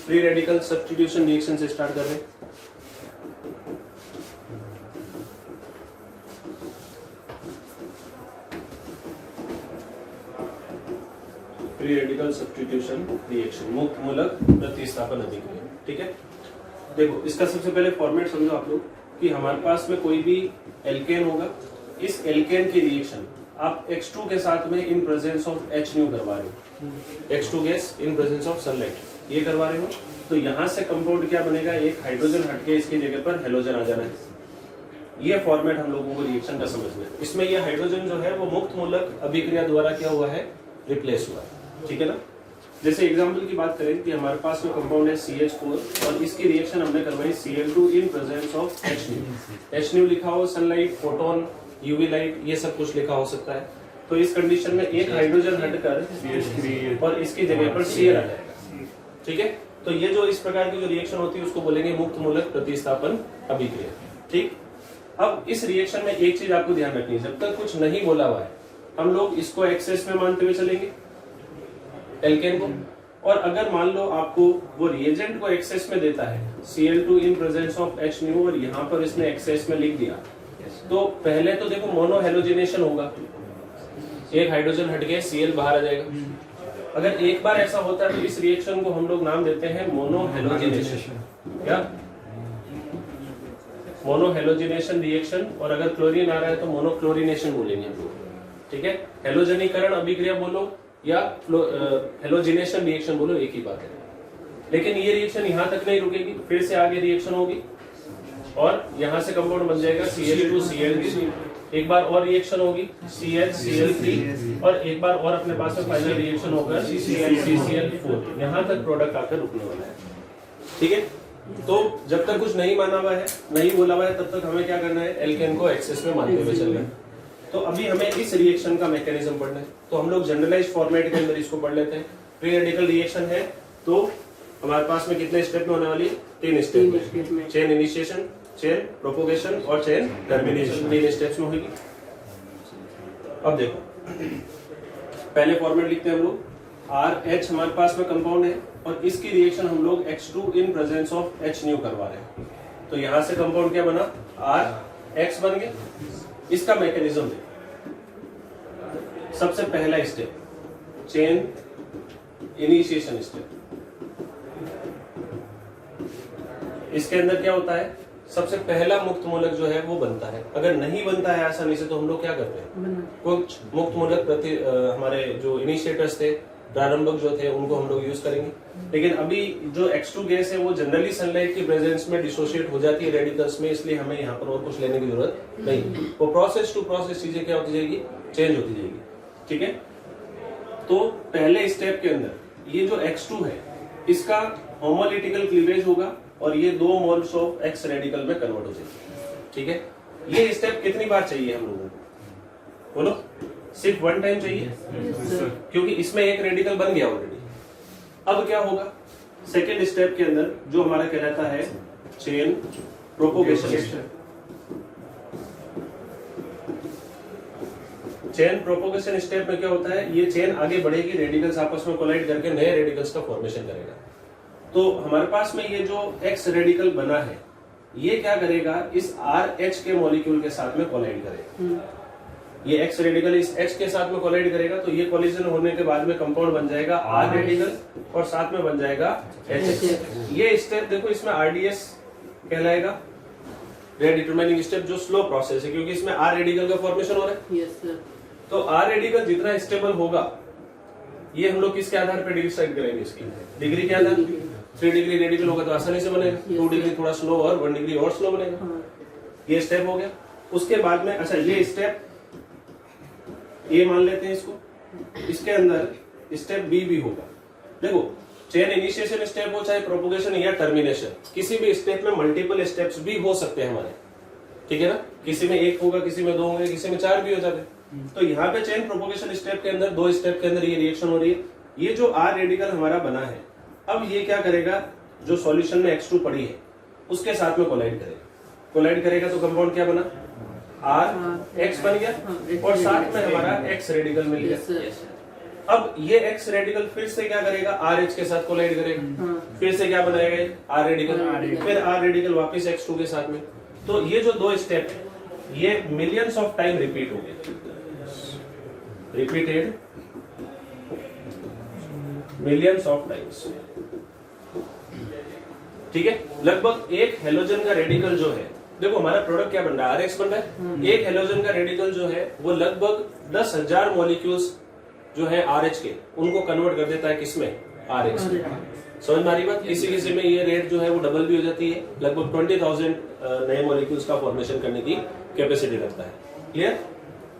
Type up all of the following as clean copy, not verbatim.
Free radical substitution reaction से start कर रहे हैं। फ्री रेडिकल सब्स्टिट्यूशन रिएक्शन, मुक्त मूलक प्रतिस्थापन अभिक्रिया। ठीक है, देखो इसका सबसे पहले फॉर्मेट समझो आप लोग कि हमारे पास में कोई भी एल्केन होगा, इस एल्केन की रिएक्शन आप X2 के साथ में इन प्रेजेंस ऑफ H करवा रहे हो, X2 gas in presence of sunlight ये करवा रहे हो, तो यहाँ से कंपाउंड क्या बनेगा, एक हाइड्रोजन हटके इसकी जगह पर हेलोजन आ जाना है। ये फॉर्मेट हम लोगों को रिएक्शन का समझना है। इसमें ये हाइड्रोजन जो है वो मुक्त मूलक अभिक्रिया द्वारा क्या हुआ है, रिप्लेस हुआ है। ठीक है ना, जैसे एग्जाम्पल की बात करें कि हमारे पास में कंपाउंड है CH4 और इसकी रिएक्शन हमने करवाई Cl2 in presence of H लिखा हो, सनलाइट, फोटोन, यूवी लाइट, ये सब कुछ लिखा हो सकता है। तो इस कंडीशन में एक हाइड्रोजन हटकर और इसकी जगह पर Cl आ जाएगा। ठीक है, तो ये जो इस प्रकार की जो रिएक्शन होती है उसको बोलेंगे मुक्त मूलक प्रतिस्थापन अभिक्रिया। ठीक, अब इस रिएक्शन में एक चीज आपको ध्यान रखनी है, जब तक कुछ नहीं बोला हुआ है हम लोग इसको एक्सेस में मानते हुए चलेंगे एल्केन को, और अगर मान लो आपको वो रिएजेंट को एक्सेस में देता है Cl2 in presence of H और यहाँ पर इसने एक्सेस में लिख दिया, तो पहले तो देखो मोनो हेलोजिनेशन होगा, एक हाइड्रोजन हट गया Cl बाहर आ जाएगा। अगर एक बार ऐसा होता है तो इस रिएक्शन को हम लोग नाम देते हैं मोनो हेलोजिनेशन। क्या, मोनो हेलोजिनेशन रिएक्शन, और अगर क्लोरीन आ रहा है तो मोनोक्लोरिनेशन बोलेंगे हम लोग। ठीक है, हेलोजनीकरण अभिक्रिया बोलो या हेलोजिनेशन रिएक्शन बोलो, एक ही बात है। लेकिन ये रिएक्शन यहाँ तक नहीं रुकेगी, फिर से आगे रिएक्शन होगी और यहाँ से कंपाउंड बन जाएगा CH2Cl3, एक बार और रिएक्शन होगी CH3, और एक बार और अपने पास में फाइनल रिएक्शन होगा CH3Cl4, यहाँ तक प्रोडक्ट आकर रुकने वाला है। ठीक है, तो जब तक कुछ नहीं माना हुआ है, नहीं बोला हुआ है, तब तक हमें क्या करना है, एल्केन को एक्सेस में मानते हुए चलना है। तो अभी हमें इस रिएक्शन का मैकेनिज्म पढ़ना है, तो हम लोग जनरलाइज फॉर्मेट के अंदर इसको पढ़ लेते हैं। फ्री रेडिकल रिएक्शन है तो हमारे पास में कितने स्टेप में होने वाली है, 3 स्टेप में, चेन इनिशिएशन, चेन प्रोपोगेशन और चेन टर्मिनेशन, 3 स्टेप्स में होगी। अब देखो पहले फॉर्मेट लिखते हैं हम लोग, RH हमारे पास में कंपाउंड है और इसकी रिएक्शन हम लोग X2 in presence of H करवा रहे हैं, तो यहां से कंपाउंड क्या बना, RH बन गया। इसका मैकेनिज्म देखो, सबसे पहला स्टेप चेन इनिशिएशन स्टेप, इसके अंदर क्या होता है, सबसे पहला मुक्त मूलक जो है वो बनता है। अगर नहीं बनता है आसानी से तो हम लोग क्या करते हैं, कुछ मुक्त मूलक हमारे जो इनिशिएटर्स थे, प्रारंभक जो थे, उनको हम लोग यूज करेंगे। लेकिन अभी जो X2 गैस है वो जनरली सनलाइट की प्रेजेंस में डिसोशिएट हो जाती है रेडिकल्स में, इसलिए हमें यहाँ पर और कुछ लेने की जरूरत नहीं। वो प्रोसेस टू प्रोसेस चीजें क्या होती जाएगी, चेंज होती जाएगी। ठीक है, तो पहले स्टेप के अंदर ये जो X2 है इसका होमोलिटिकल क्लीवेज होगा और ये 2 मोल्स ऑफ X रेडिकल में कन्वर्ट हो जाएगी। ठीक है, ये स्टेप कितनी बार चाहिए हम लोगों को, बोलो, सिर्फ 1 टाइम चाहिए, क्योंकि इसमें एक रेडिकल बन गया ऑलरेडी। अब क्या होगा, सेकेंड स्टेप के अंदर जो हमारा कहलाता है chain propagation. Chain propagation step में क्या होता है, ये चेन आगे बढ़ेगी, रेडिकल्स आपस में कोलाइड करके नए रेडिकल्स का फॉर्मेशन करेगा। तो हमारे पास में ये जो X रेडिकल बना है ये क्या करेगा, इस RH के मॉलिक्यूल के साथ में कोलाइड करेगा। ये X रेडिकल इस H के साथ में कोलाइड करेगा, तो ये कोलिजन होने के बाद में कंपाउंड बन जाएगा R रेडिकल और साथ में बन जाएगा HH। ये स्टेप देखो, इसमें RDS कहलाएगा, रेट डिटरमाइनिंग स्टेप, जो स्लो प्रोसेस है, क्योंकि इसमें R रेडिकल का फॉर्मेशन हो रहा है। Yes sir. तो R रेडिकल जितना स्टेबल होगा ये हम लोग किसके आधार पर डिसाइड करेंगे, इसकी डिग्री के आधार। 3 डिग्री रेडिकल होगा तो आसानी से बनेगा, 2 डिग्री थोड़ा स्लो और 1 डिग्री और स्लो बनेगा। ये स्टेप हो गया। उसके बाद में अच्छा ये स्टेप ये मान लेते हैं इसको, इसके अंदर स्टेप बी भी होगा। देखो चेन इनिशिएशन स्टेप हो चाहे प्रोपोगेशन या टर्मिनेशन, किसी भी स्टेप में मल्टीपल स्टेप्स भी हो सकते हैं हमारे। ठीक है ना, किसी में 1 होगा, किसी में 2 होंगे, किसी में 4 भी हो जाते हैं। तो यहाँ पे चेन प्रोपोगेशन स्टेप के अंदर 2 स्टेप के अंदर ये रिएक्शन हो रही है। ये जो R रेडिकल हमारा बना है, अब ये क्या करेगा, जो सॉल्यूशन में X2 पड़ी है उसके साथ में कोलाइड करेगा। कोलाइड करेगा तो कंपाउंड क्या बना, R X बन गया और साथ में हमारा X रेडिकल मिल गया। अब ये एक्स रेडिकल फिर से क्या करेगा, आर एच के साथ कोलाइड करेगा, फिर से क्या बनाएगा, आर रेडिकल, फिर आर रेडिकल वापस X2 के साथ में। तो ये जो दो स्टेप है ये मिलियंस ऑफ टाइम रिपीट हो गए, रिपीटेड मिलियंस ऑफ टाइम्स। ठीक है, लगभग एक हेलोजन का रेडिकल जो है, देखो हमारा प्रोडक्ट क्या बन रहा है, RX बन रहा है। एक हेलोजन का रेडिकल जो है वो लगभग 10,000 मॉलिक्यूल्स जो है RH के, उनको कन्वर्ट कर देता है किसमें, RX। समझ में आ रही बात। किसी किसी में ये रेट जो है वो डबल भी हो जाती है, लगभग 20,000 नए मॉलिक्यूल्स का फॉर्मेशन करने की कैपेसिटी रखता है। क्लियर।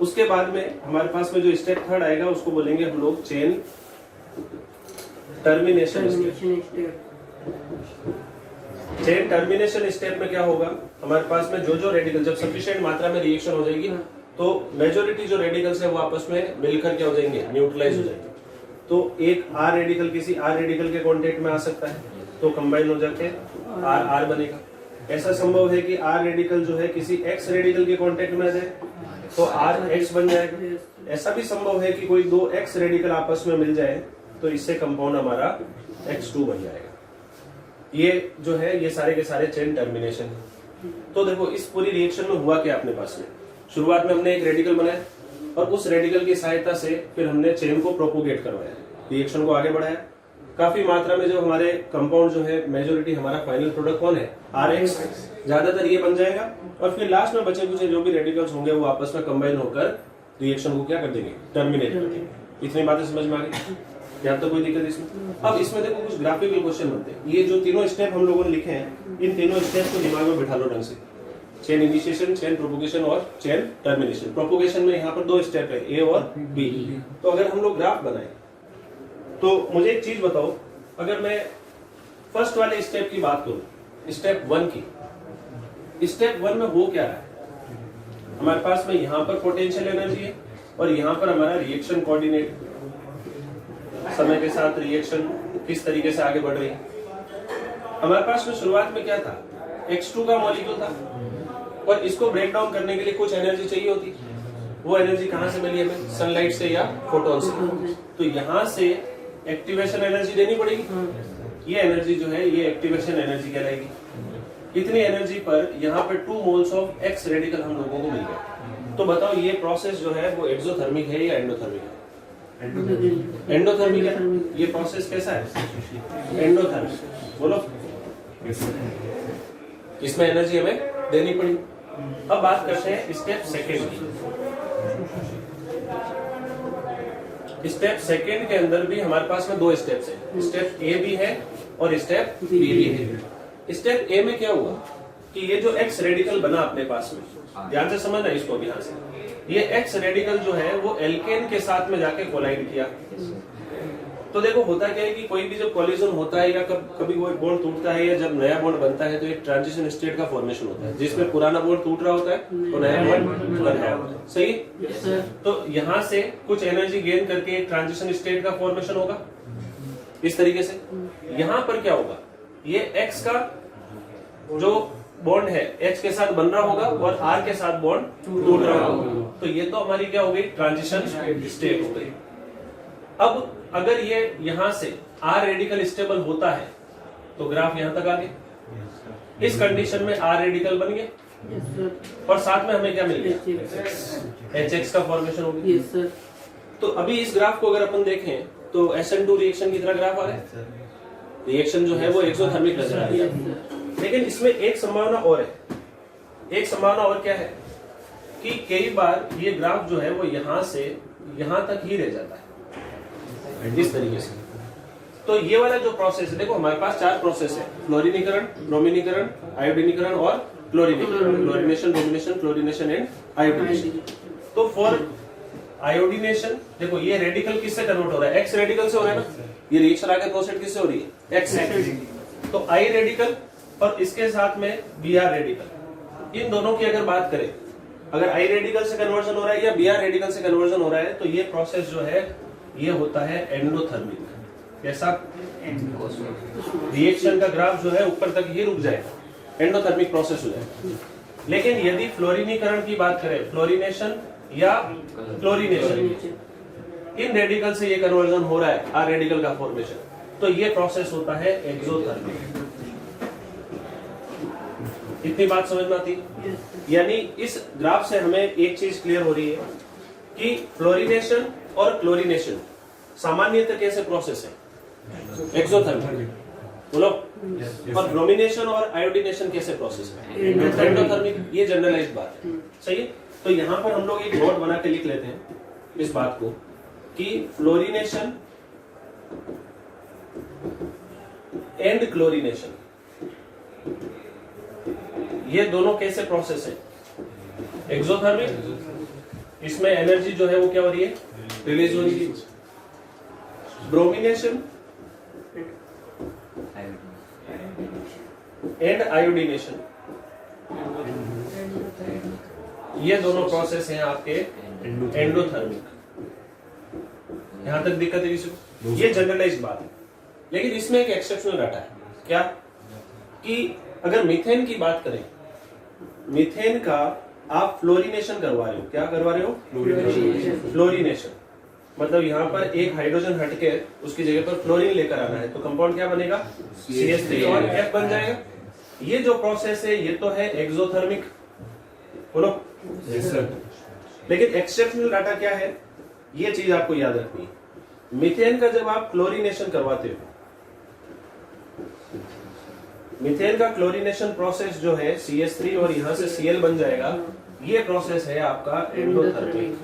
उसके बाद में हमारे पास में जो स्टेप थर्ड आएगा उसको बोलेंगे हम लोग chain termination step. Chain termination step में क्या होगा, हमारे पास में जो रेडिकल जब सफिशिएंट मात्रा में रिएक्शन हो जाएगी तो मेजोरिटी जो रेडिकल्स है वो आपस में मिलकर क्या हो जाएंगे, न्यूट्रलाइज हो जाएंगे। तो एक आर रेडिकल किसी आर रेडिकल के कांटेक्ट में आ सकता है तो कंबाइन हो जाके आर आर बनेगा। ऐसा संभव है कि आर रेडिकल जो है किसी एक्स रेडिकल के कांटेक्ट में आ जाए तो आर एक्स बन जाएगा। ऐसा भी संभव है कि कोई दो एक्स रेडिकल आपस में मिल जाए तो इससे कंपाउंड हमारा X2 बन जाएगा। ये जो है ये सारे के सारे चेन टर्मिनेशन है। तो देखो इस पूरी रिएक्शन में हुआ क्या अपने पास में, शुरुआत में हमने एक रेडिकल बनाया और उस रेडिकल की सहायता से फिर हमने चेन को प्रोपोगेट करवाया, रिएक्शन को आगे बढ़ाया। काफी मात्रा में जो हमारे कंपाउंड जो है मेजोरिटी हमारा फाइनल प्रोडक्ट कौन है, RX, ज्यादातर ये बन जाएगा और फिर लास्ट में बचे कुछ जो भी रेडिकल्स होंगे वो आपस में कंबाइन होकर रिएक्शन को क्या कर देंगे, टर्मिनेट कर देंगे। इतनी बातें समझ में आ गई, यहाँ तो कोई दिक्कत इसमें। अब इसमें देखो कुछ ग्राफिकल क्वेश्चन बनते हैं। ये जो तीनों स्टेप हम लोगों ने लिखे हैं इन तीनों स्टेप को दिमाग में बिठा लो ढंग से। चेन इनिशिएशन, चेन प्रोपोगेशन और चेन टर्मिनेशन। प्रोपोगेशन में यहाँ पर दो स्टेप है, A और B। तो अगर हम लोग ग्राफ बनाए तो मुझे एक चीज बताओ, अगर मैं फर्स्ट वाले स्टेप की बात करूं, स्टेप 1 की, स्टेप 1 में हो क्या रहा है, हमारे पास में यहाँ पर पोटेंशियल एनर्जी है और यहाँ पर हमारा रिएक्शन कोऑर्डिनेट, समय के साथ रिएक्शन किस तरीके से आगे बढ़ रही है। हमारे पास में शुरुआत में क्या था, X2 का मॉलिक्यूल था और इसको ब्रेक डाउन करने के लिए कुछ एनर्जी चाहिए होती। वो एनर्जी कहां से मिली हमें, सनलाइट से या फोटोन से। तो यहां से एक्टिवेशन एनर्जी देनी पड़ेगी। ये एनर्जी जो है ये एक्टिवेशन एनर्जी कहलाएगी। इतनी एनर्जी पर यहाँ पर 2 मोल्स ऑफ एक्स रेडिकल हम लोगों को मिल गया। तो बताओ ये प्रोसेस जो है वो एक्सोथर्मिक है या एंडोथर्मिक है, एंडोथर्मिक है। ये प्रोसेस कैसा है, एंडोथर्मिक। बोलो इसमें एनर्जी हमें देनी पड़ी। अब बात करते हैं स्टेप सेकेंड की। स्टेप सेकेंड के अंदर भी हमारे पास में दो स्टेप्स हैं, स्टेप A भी है और स्टेप B भी है। स्टेप A में क्या हुआ कि ये जो एक्स रेडिकल बना अपने पास में, ध्यान से समझना इसको, ध्यान से, ये एक्स रेडिकल जो है वो एल्केन के साथ में जाके कोलाइड किया। तो देखो होता क्या है कि कोई भी जब कोलिजन होता है या कभी कोई बॉन्ड टूटता है या जब नया बॉन्ड बनता है तो एक ट्रांजिशन स्टेट का फॉर्मेशन होता है जिसमें पुराना बॉन्ड टूट रहा होता है तो नया बॉन्ड बन रहा होता है। सही। तो यहाँ से कुछ एनर्जी गेन करके एक ट्रांजिशन स्टेट का फॉर्मेशन होगा इस तरीके से। यहाँ पर क्या होगा, ये एक्स का जो बॉन्ड है H के साथ बन रहा होगा और R के साथ बॉन्ड टूट रहा होगा। तो ये तो हमारी क्या हो गई, ट्रांजिशन स्टेट हो गई। अब अगर ये यहां से R रेडिकल स्टेबल होता है तो ग्राफ यहां तक आ गया। इस कंडीशन में R रेडिकल बन गया और साथ में हमें क्या मिल गया, HX का फॉर्मेशन हो गया। तो अभी इस ग्राफ को अगर अपन देखें तो SN2 रिएक्शन की तरह ग्राफ आ रहा है। रिएक्शन जो है वो एक्सोथर्मिक नजर आ रही है। लेकिन इसमें एक संभावना और है। एक संभावना और क्या है कि कई बार ये ग्राफ जो है वो यहां से यहां तक ही रह जाता है इस तरीके से। तो ये वाला जो प्रोसेस है, देखो हमारे पास 4 प्रोसेस है, फ्लोरीनीकरण, ब्रोमीनीकरण, आयोडीनीकरण और क्लोरीनीकरण। Chlorination, bromination, chlorination and iodination. तो फॉर आयोडीनेशन देखो ये रेडिकल किससे कन्वर्ट हो रहा है, एक्स रेडिकल से हो रहा है ना। ये रिएक्शन आगे प्रोसेस किससे हो रही है, एक्स से। तो आई रेडिकल और इसके साथ में बीआर रेडिकल, इन दोनों की अगर बात करें, अगर आई रेडिकल से कन्वर्जन हो रहा है या बीआर रेडिकल से कन्वर्जन हो रहा है तो ये प्रोसेस जो है ये होता है एंडोथर्मिक। कैसा, रिएक्शन का ग्राफ जो है ऊपर तक ही रुक जाएगा, एंडोथर्मिक प्रोसेस हो जाएगा। लेकिन यदि फ्लोरीनीकरण की बात करें, फ्लोरीनेशन या क्लोरीनेशन, इन रेडिकल से ये कन्वर्जन हो रहा है आर रेडिकल का फॉर्मेशन, तो ये प्रोसेस होता है एक्सोथर्मिक। इतनी बात समझ में आती है? यानी इस ग्राफ से हमें एक चीज क्लियर हो रही है कि फ्लोरिनेशन और क्लोरिनेशन सामान्यतः कैसे प्रोसेस है, एक्सोथर्मिक, बोलो। और ब्रोमिनेशन और आयोडीनेशन कैसे प्रोसेस है, एंडोथर्मिक। ये जनरलाइज्ड बात है, सही है। तो यहां पर हम लोग एक नोट बना के लिख लेते हैं इस बात को कि फ्लोरिनेशन एंड क्लोरिनेशन ये दोनों कैसे प्रोसेस है, एक्सोथर्मिक। इसमें एनर्जी जो है वो क्या हो रही है, रिलीज हो रही है। ब्रोमिनेशन एंड आयोडीनेशन ये दोनों प्रोसेस हैं आपके एंडोथर्मिक। यहां तक दिक्कत है किसी को? ये जनरलाइज्ड बात है, लेकिन इसमें एक एक्सेप्शनल डाटा है। क्या कि अगर मीथेन की बात करें, मीथेन का आप फ्लोरिनेशन करवा रहे हो, क्या करवा रहे हो, फ्लोरिनेशन। मतलब यहाँ पर एक हाइड्रोजन हटके उसकी जगह पर फ्लोरीन लेकर आना है, तो कंपाउंड क्या बनेगा, CH3 और F बन जाएगा। ये जो प्रोसेस है ये तो है एक्सोथर्मिक, बोलो। लेकिन एक्सेप्शनल डाटा क्या है, ये चीज आपको याद रखनी है। मीथेन का जब आप क्लोरिनेशन करवाते हो, मीथेन का क्लोरिनेशन प्रोसेस जो है CH3 और यहां से Cl बन जाएगा, ये प्रोसेस है आपका एंडोथर्मिक।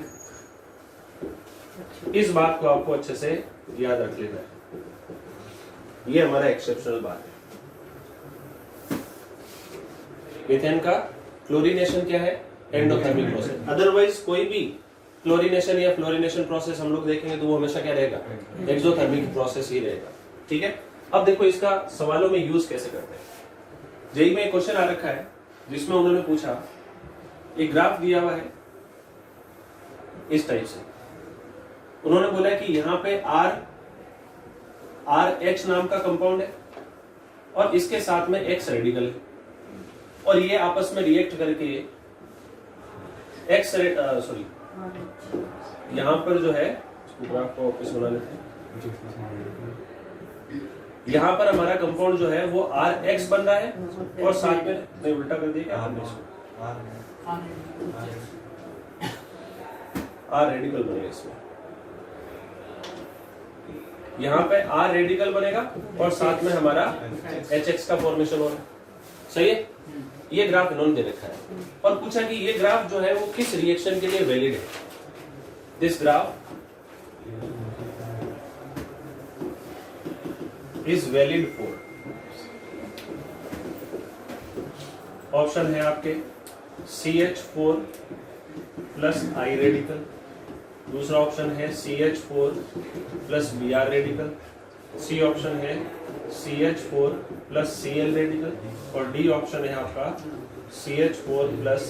इस बात को आपको अच्छे से याद रख लेना है, ये हमारा एक्सेप्शनल बात है। मीथेन का क्लोरिनेशन क्या है, एंडोथर्मिक प्रोसेस। अदरवाइज कोई भी क्लोरिनेशन या फ्लोरिनेशन प्रोसेस हम लोग देखेंगे तो वो हमेशा क्या रहेगा, एक्सोथर्मिक प्रोसेस ही रहेगा। ठीक है। अब देखो इसका सवालों में यूज कैसे करते हैं। जेई में एक क्वेश्चन आ रखा है जिसमें उन्होंने पूछा, एक ग्राफ दिया हुआ है इस टाइप से। उन्होंने बोला कि यहाँ पे RH नाम का कंपाउंड है और इसके साथ में X रेडिकल है, और ये आपस में रिएक्ट करके सॉरी यहाँ पर जो है, ग्राफ को वापस बना लेते हैं। यहाँ पर हमारा कंपाउंड जो है वो RH बन रहा है और साथ में नहीं, उल्टा कर दिया क्या, R रेडिकल बनेगा इसमें। यहाँ पे R रेडिकल बनेगा और साथ में हमारा HX का फॉर्मेशन हो रहा है, सही है। ये ग्राफ इन्होंने दे रखा है और पूछा कि ये ग्राफ जो है वो किस रिएक्शन के लिए वैलिड है। This graph is valid for, option है आपके CH4 प्लस I रेडिकल, दूसरा ऑप्शन है CH4 plus Br radical, C option है CH4 प्लस Cl रेडिकल, और डी ऑप्शन है आपका CH4 प्लस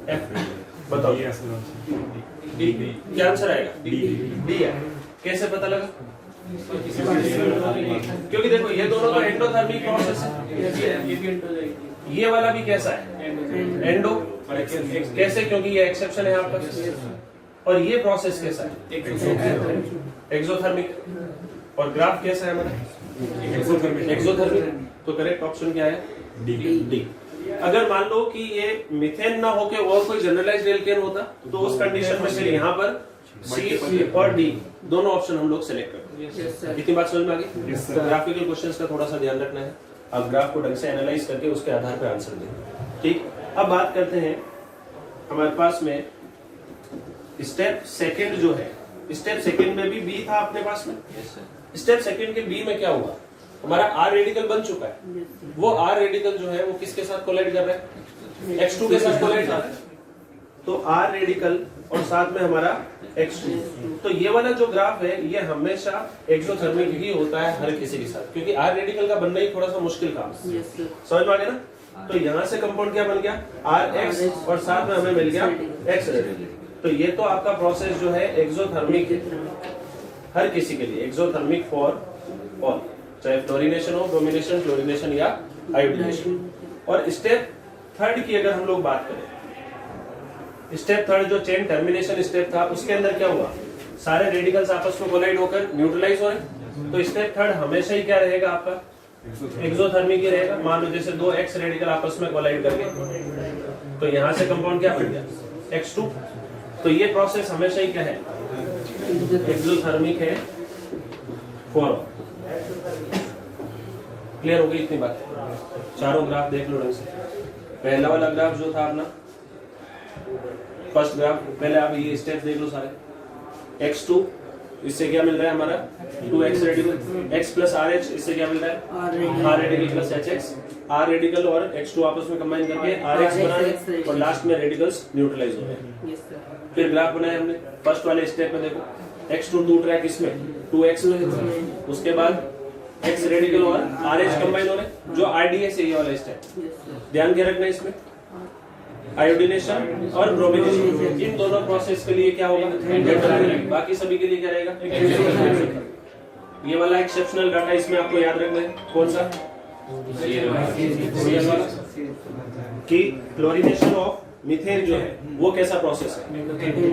F रेडिकल। बताओ डी क्या आंसर आएगा, डी है। कैसे पता लगा, क्योंकि देखो ये दोनों का एंडोथर्मिक प्रोसेस है, ये वाला भी कैसा है, एंडो। कैसे, क्योंकि ये एक्सेप्शन है आपका। और ये प्रोसेस कैसा है, एक्सोथर्मिक। और ग्राफ कैसा है हमारा, एक्सोथर्मिक। तो करेक्ट ऑप्शन क्या है, डी। अगर मान लो कि ये मीथेन ना होके और कोई जनरलाइज्ड एल्केन होता तो उस कंडीशन में फिर यहाँ पर सी और डी दोनों ऑप्शन हम लोग सेलेक्ट करते हैं। इतनी बात समझ में आ गई। तो ग्राफिकल क्वेश्चंस का थोड़ा सा ध्यान रखना है, आप ग्राफ को ढंग से एनालाइज करके उसके आधार पर आंसर दें। ठीक, अब बात करते हैं हमारे पास में स्टेप सेकंड जो है, स्टेप सेकंड में भी बी था अपने पास में। स्टेप सेकंड के बी में क्या हुआ, हमारा आर रेडिकल बन चुका है। वो आर रेडिकल जो है वो किसके साथ कोलाइड कर रहा है, X2 के साथ कोलाइड कर रहा है। तो आर रेडिकल और साथ में हमारा X2। तो ये वाला जो ग्राफ है ये हमेशा एक्सोथर्मिक ही होता है हर किसी के साथ, क्योंकि आर रेडिकल का बनना ही थोड़ा सा मुश्किल काम है। समझ में आ गया ना। तो यहाँ से कंपाउंड क्या बन गया, RX, और साथ में हमें मिल गया X रेडिकल। तो ये तो आपका प्रोसेस जो है एक्सोथर्मिक हर किसी के लिए, एक्सोथर्मिक फॉर ऑल, चाहे फ्लोरिनेशन हो, ब्रोमिनेशन, क्लोरिनेशन या आयोडीनेशन। और स्टेप थर्ड की अगर हम लोग बात करें, स्टेप थर्ड जो चेन टर्मिनेशन स्टेप था उसके अंदर क्या हुआ, सारे रेडिकल्स आपस में कोलाइड होकर न्यूट्रलाइज हो रहे हैं। तो स्टेप थर्ड हमेशा ही क्या रहेगा आपका, एक्सोथर्मिक ही रहेगा। मान लो जैसे दो एक्स रेडिकल आपस में कोलाइड कर गए तो यहाँ से कंपाउंड क्या बन गया, X2। तो ये प्रोसेस हमेशा ही क्या है, एक्सोथर्मिक है फॉर। क्लियर हो गई इतनी बात। चारों ग्राफ देख लो ढंग से। पहला वाला ग्राफ जो था अपना फर्स्ट ग्राफ, पहले आप ये स्टेप्स देख लो सारे। X2 इससे क्या मिल रहा है हमारा 2x radical, x plus RH इससे क्या मिल रहा है R radical plus HX। R radical और X2 आपस में कंबाइन करके RH बना रहे और लास्ट में रेडिकल्स न्यूट्रलाइज हो रहे हैं। फिर ग्राफ बनाया हमने फर्स्ट वाले स्टेप में, देखो X2 टू ट्रैक इसमें 2x में, उसके बाद x रेडिकल और RH कंबाइन हो रहे जो RDS है ये वाला स्टेप। ध्यान क्या रखना है इसमें, आयोडीनेशन और ब्रोमिनेशन, इन दोनों प्रोसेस के लिए क्या होगा एंडोथर्मिक, बाकी सभी के लिए क्या रहेगा एक्सोथर्मिक। ये वाला एक्सेप्शनल डाटा इसमें आपको याद रखना है, कौन सा कि क्लोरीनेशन ऑफ मीथेन जो है वो कैसा प्रोसेस है,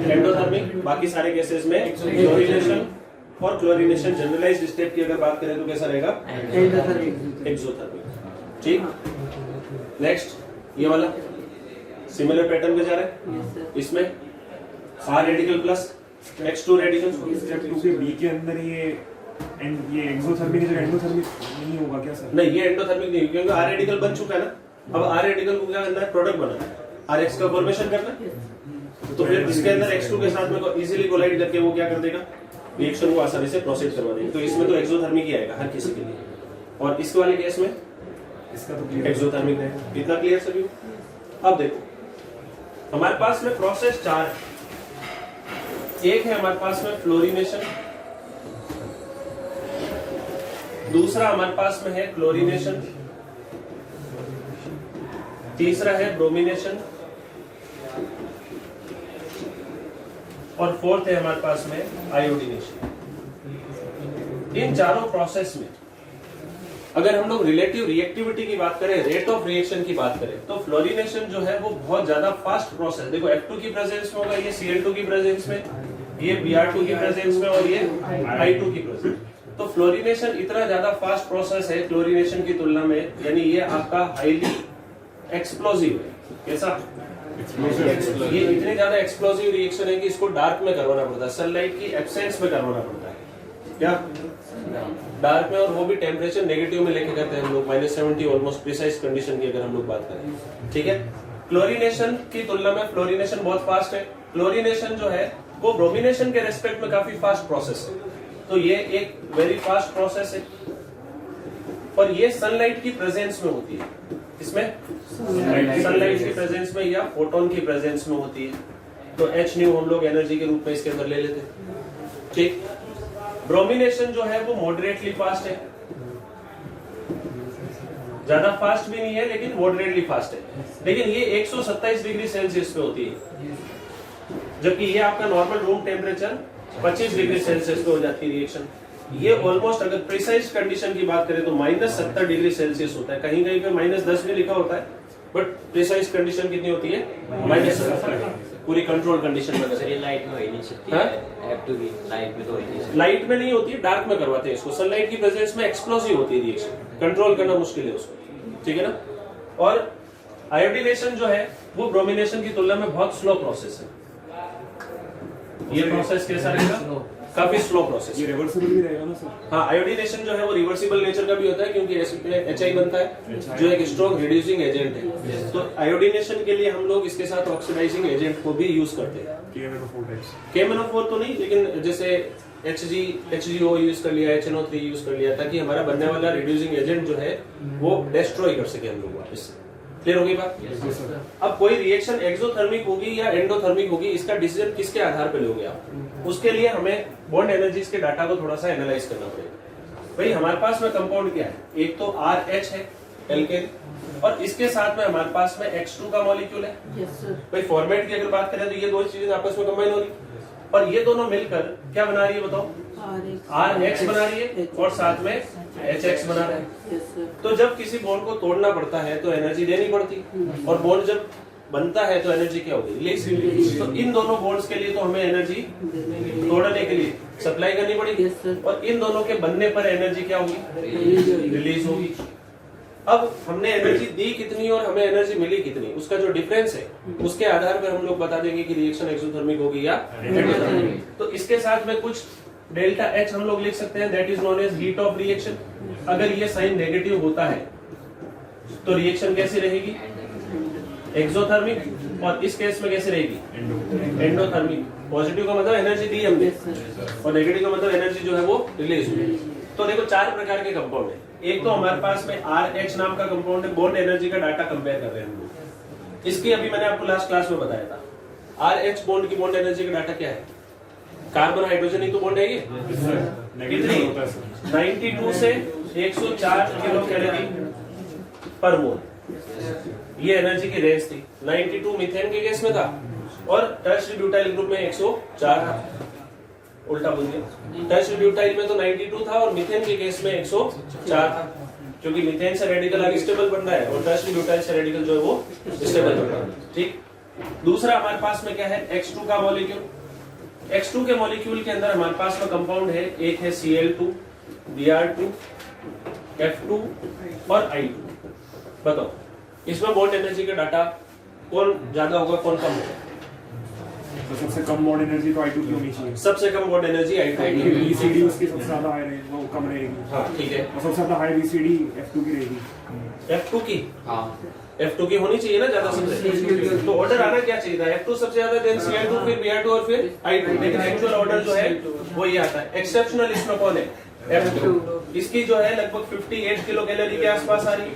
एंडोथर्मिक। बाकी सारे केसेस में क्लोरीनेशन और क्लोरीनेशन जनरलाइज्ड स्टेप की अगर बात करें तो कैसा रहेगा एक्सोथर्मिक। ठीक, नेक्स्ट ये वाला सिमिलर पैटर्न पे जा रहा है। इसमें R radical plus X2 radical. Step 2 के बी के अंदर ये एक्सोथर्मिक है, एंडोथर्मिक नहीं होगा क्या सर? नहीं, ये एंडोथर्मिक नहीं क्योंकि R रेडिकल बन चुका है ना। अब R रेडिकल को क्या करना है, प्रोडक्ट बनाना है, RH का फॉर्मेशन करना है। तो फिर इसके अंदर X2 के साथ में इजीली कोलाइड करके वो क्या कर देगा, रिएक्शन को आसानी से प्रोसीड करवा देगा। तो इसमें तो एक्सोथर्मिक ही आएगा हर किसी के लिए, और इस वाले केस में इसका तो एक्सोथर्मिक है। कितना क्लियर सभी? अब देखो हमारे पास में प्रोसेस 4 है। एक है हमारे पास में फ्लोरीनेशन, दूसरा हमारे पास में है क्लोरीनेशन, तीसरा है ब्रोमिनेशन, और फोर्थ है हमारे पास में आयोडीनेशन। इन चारों प्रोसेस में अगर हम लोग रिलेटिव रिएक्टिविटी की बात करें, रेट ऑफ रिएक्शन की बात करें, तो फ्लोरीनेशन जो है वो बहुत ज्यादा फास्ट प्रोसेस। देखो F2 की प्रेजेंस में होगा, ये Cl2 की प्रेजेंस में, ये Br2 की प्रेजेंस में, और ये I2 की प्रेजेंस। तो फ्लोरीनेशन इतना ज्यादा फास्ट प्रोसेस है क्लोरीनेशन की तुलना में, यानी ये आपका हाईली एक्सप्लोजिव है। कैसा? ये इतनी ज्यादा एक्सप्लोजिव रिएक्शन है कि इसको डार्क में करवाना पड़ता है, सनलाइट की एब्सेंस में करवाना पड़ता है। क्या डार्क में, और वो भी टेम्परेचर नेगेटिव में लेके करते हैं हम लोग, -70 ऑलमोस्ट प्रिसाइज कंडीशन की अगर हम लोग बात करें। ठीक है, क्लोरीनेशन की तुलना में फ्लोरीनेशन बहुत फास्ट है। क्लोरीनेशन जो है वो ब्रोमिनेशन के रेस्पेक्ट में काफी फास्ट प्रोसेस है। तो ये एक वेरी फास्ट प्रोसेस है, और ये सनलाइट की प्रेजेंस में होती है। इसमें सनलाइट की प्रेजेंस में या फोटोन की प्रेजेंस में होती है। तो H न्यू हम लोग एनर्जी के रूप में इसके अंदर ले लेते हैं। ठीक, ब्रोमिनेशन जो है वो मॉडरेटली फास्ट है, ज्यादा फास्ट भी नहीं है लेकिन मॉडरेटली फास्ट है। लेकिन ये 127 डिग्री सेल्सियस पे होती है, जबकि ये आपका normal room temperature 25 degree Celsius पे हो जाती है रिएक्शन। ये ऑलमोस्ट अगर प्रिसाइज कंडीशन की बात करें तो -70 डिग्री सेल्सियस होता है, कहीं कहीं पे -10 भी लिखा होता है, बट प्रिसाइज कंडीशन कितनी होती है -70, पूरी कंट्रोल कंडीशन में। लाइट में हो ही नहीं सकती है, F2 की लाइट में तो हो ही नहीं सकती। लाइट में नहीं होती है, डार्क में करवाते हैं इसको। सनलाइट की प्रेजेंस में एक्सप्लोसिव होती है रिएक्शन, कंट्रोल करना मुश्किल है उसको। ठीक है ना। और आयोडीनेशन जो है वो ब्रोमिनेशन की तुलना में बहुत स्लो प्रोसेस है। ये प्रोसेस कैसा रहेगा, काफी स्लो प्रोसेस। ये रिवर्सिबल भी रहेगा ना सर? हाँ, आयोडीनेशन जो है वो रिवर्सिबल नेचर का भी होता है, क्योंकि HI बनता है जो एक स्ट्रॉन्ग रिड्यूसिंग एजेंट है। तो आयोडीनेशन के लिए हम लोग इसके साथ ऑक्सीडाइजिंग एजेंट को भी यूज करते हैं। KMnO4 तो नहीं, लेकिन जैसे HgO यूज कर लिया, HNO3 यूज कर लिया, ताकि हमारा बनने वाला रिड्यूसिंग एजेंट जो है वो डिस्ट्रॉय कर सके हम लोग वापस से। क्लियर होगी बात? अब कोई रिएक्शन एक्सोथर्मिक होगी या एंडोथर्मिक होगी, इसका डिसीजन किसके आधार पर लोगे आप? उसके लिए हमें बॉन्ड एनर्जीज के डाटा को थोड़ा सा एनालाइज करना पड़ेगा। भाई हमारे पास में कंपाउंड क्या है, एक तो RH है एल्केन, और इसके साथ में हमारे पास में X2 का मॉलिक्यूल है। भाई फॉर्मेट की अगर बात करें तो ये दो चीजें आपस में कंबाइन हो रही, और ये दोनों मिलकर क्या बना रही है बताओ? RH बना रही है, और साथ में HX बना रहा है। तो जब किसी बॉन्ड को तोड़ना पड़ता है तो एनर्जी देनी पड़ती, और बॉन्ड जब बनता है तो एनर्जी क्या होगी? रिलीज। तो इन दोनों बॉन्ड्स के लिए तो हमें एनर्जी तोड़ने के लिए सप्लाई करनी पड़ेगी। Yes, sir. और इन दोनों के बनने पर एनर्जी क्या होगी? रिलीज होगी। अब हमने एनर्जी दी कितनी और हमें एनर्जी मिली कितनी, उसका जो डिफरेंस है उसके आधार पर हम लोग बता देंगे कि रिएक्शन एक्सोथर्मिक होगी या एंडोथर्मिक। तो इसके साथ में कुछ डेल्टा एच हम लोग लिख सकते हैं, that is known as heat of reaction. अगर ये साइन नेगेटिव होता है तो रिएक्शन कैसी रहेगी? एक्सोथर्मिक। और इस केस में कैसे रहेगी? एंडोथर्मिक। पॉजिटिव का मतलब एनर्जी दी हमने और नेगेटिव का मतलब एनर्जी जो है वो रिलीज हुई। तो देखो 4 प्रकार के कंपाउंड है। एक तो हमारे पास में RH नाम का कंपाउंड है, बॉन्ड एनर्जी का डाटा कंपेयर कर रहे हैं हम लोग। इसकी अभी मैंने आपको लास्ट क्लास में बताया था। RH बॉन्ड की बॉन्ड एनर्जी का डाटा क्या है? कार्बन हाइड्रोजन ही तो बॉन्ड है ये। कितनी? 92 से 104 किलो कैलोरी पर मोल, ये एनर्जी की रेंज थी। 92 मीथेन के केस में था और टर्शरी ब्यूटाइल ग्रुप में 104 था। उल्टा बोल दिया, टर्शरी ब्यूटाइल में तो 92 था और मीथेन के केस में 104 था, क्योंकि मीथेन से रेडिकल आगे स्टेबल बन रहा है और टर्शरी ब्यूटाइल से रेडिकल जो है वो स्टेबल बन रहा है। ठीक। दूसरा हमारे पास में क्या है? X2 का मॉलिक्यूल। X2 के मॉलिक्यूल के अंदर हमारे पास में कंपाउंड है, एक है Cl2, Br2, F2 और I2। बताओ इसमें बॉन्ड एनर्जी का डाटा कौन ज्यादा होगा, कौन कम होगा? तो सबसे कम बॉन्ड एनर्जी तो I2 की होनी चाहिए। सबसे कम बॉन्ड एनर्जी I2 की। BCD उसकी सबसे ज्यादा हाई रहेगी, वो कम रहेगी। हाँ ठीक है। और सबसे ज्यादा हाई BCD F2 की रहेगी। F2 की? हाँ F2 की होनी चाहिए ना ज्यादा सबसे। तो ऑर्डर आना क्या चाहिए था? F2 सबसे ज्यादा, देन Cl2, फिर Br2 और फिर I2। लेकिन एक्चुअल ऑर्डर जो है वो ये आता है। एक्सेप्शनल इसमें कौन है? F2। इसकी जो है लगभग 58 किलो कैलोरी के आसपास आ रही है,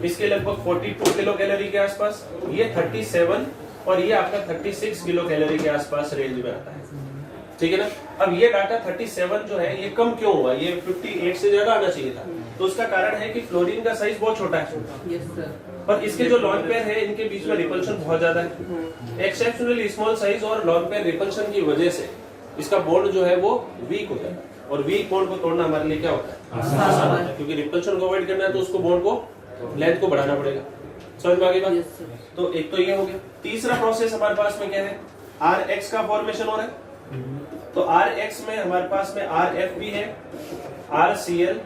इसके लगभग 42 किलो कैलोरी के आसपास, ये 37 और ये आपका 36 किलो कैलोरी के आसपास रेंज में आता है। ठीक है ना। अब ये डाटा 37 जो है ये कम क्यों हुआ? ये 58 से ज्यादा आना चाहिए था। तो उसका कारण है कि फ्लोरीन का साइज बहुत छोटा है Yes, sir. और इसके जो लॉन पेयर है इनके बीच में रिपल्शन बहुत ज्यादा है। एक्सेप्शनली स्मॉल साइज और लॉन पेयर रिपल्शन की वजह से इसका बॉन्ड जो है वो वीक होता है और वीक बॉन्ड को तोड़ना हमारे लिए क्या होता है? आसान होता है, क्योंकि रिपल्शन को अवॉइड करना है तो उसको बॉन्ड को लेंथ को बढ़ाना पड़ेगा। समझ में आ गई बात? Yes, sir. तो एक तो ये हो गया। तीसरा प्रोसेस हमारे पास में क्या है? RH का फॉर्मेशन हो रहा है। तो RH में हमारे पास में RF भी है, RCl,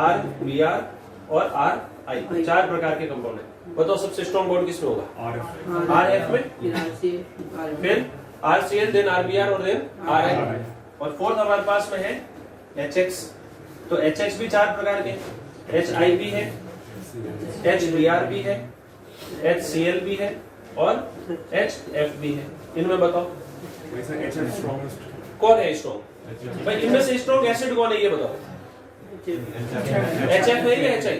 RBr और RI, 4 प्रकार के कंपाउंड है। बताओ सबसे स्ट्रॉन्ग बॉन्ड किसमें होगा? RF में, फिर RCl, देन RBr और देन RI। और फोर्थ हमारे पास में है HX। तो HX भी 4 प्रकार के, HI भी है, HBr भी है, HCl भी है और HF भी है। इनमें बताओ वैसे HF स्ट्रॉन्गेस्ट कौन है स्ट्रॉन्ग? भाई इनमें से स्ट्रॉन्ग एसिड कौन है ये बताओ? HF है या HI?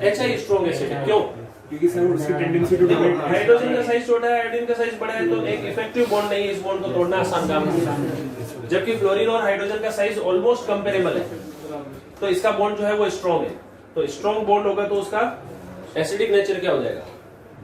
HI स्ट्रॉन्ग एसिड है। क्यों? क्योंकि सर उसकी टेंडेंसी टू डिवाइड हाइड्रोजन का साइज छोटा है, आयोडीन का साइज बड़ा है, तो एक इफेक्टिव बॉन्ड नहीं है, इस बॉन्ड को तोड़ना आसान काम है। जबकि फ्लोरीन और हाइड्रोजन का साइज ऑलमोस्ट कंपेरेबल है, तो इसका बॉन्ड जो है वो स्ट्रॉन्ग है। तो स्ट्रॉन्ग बॉन्ड होगा तो उसका एसिडिक नेचर क्या हो जाएगा?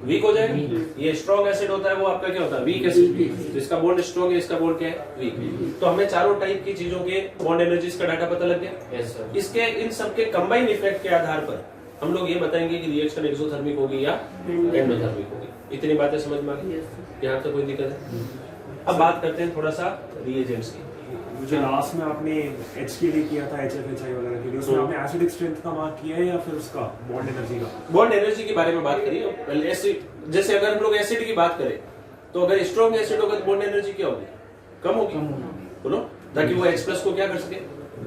वीक हो जाएगा। ये स्ट्रॉन्ग एसिड होता है वो आपका क्या होता है? Weak acid. तो इसका बॉन्ड स्ट्रॉन्ग है, इसका बॉन्ड क्या है? वीक। तो हमें चारों टाइप की चीजों के बॉन्ड एनर्जीज का डाटा पता लग गया। Yes sir. इसके इन सबके कंबाइन इफेक्ट के आधार पर हम लोग ये बताएंगे कि रिएक्शन एक्सोथर्मिक होगी या एंडोथर्मिक होगी। इतनी बातें समझ में आ गई? यहाँ तो कोई दिक्कत है? अब बात करते हैं थोड़ा सा रिएजेंट्स की। जो लास्ट में आपने H के लिए किया था, HF HI वगैरह के लिए, उसमें आपने एसिडिक स्ट्रेंथ का मार्क किया है या फिर उसका बॉन्ड एनर्जी का? बॉन्ड एनर्जी के बारे में बात करिए। पहले एसिड, जैसे अगर हम लोग एसिड की बात करें तो अगर स्ट्रॉन्ग एसिड होगा तो बॉन्ड एनर्जी क्या होगी? कम होगी। बोलो, ताकि वो H+ को क्या कर सके?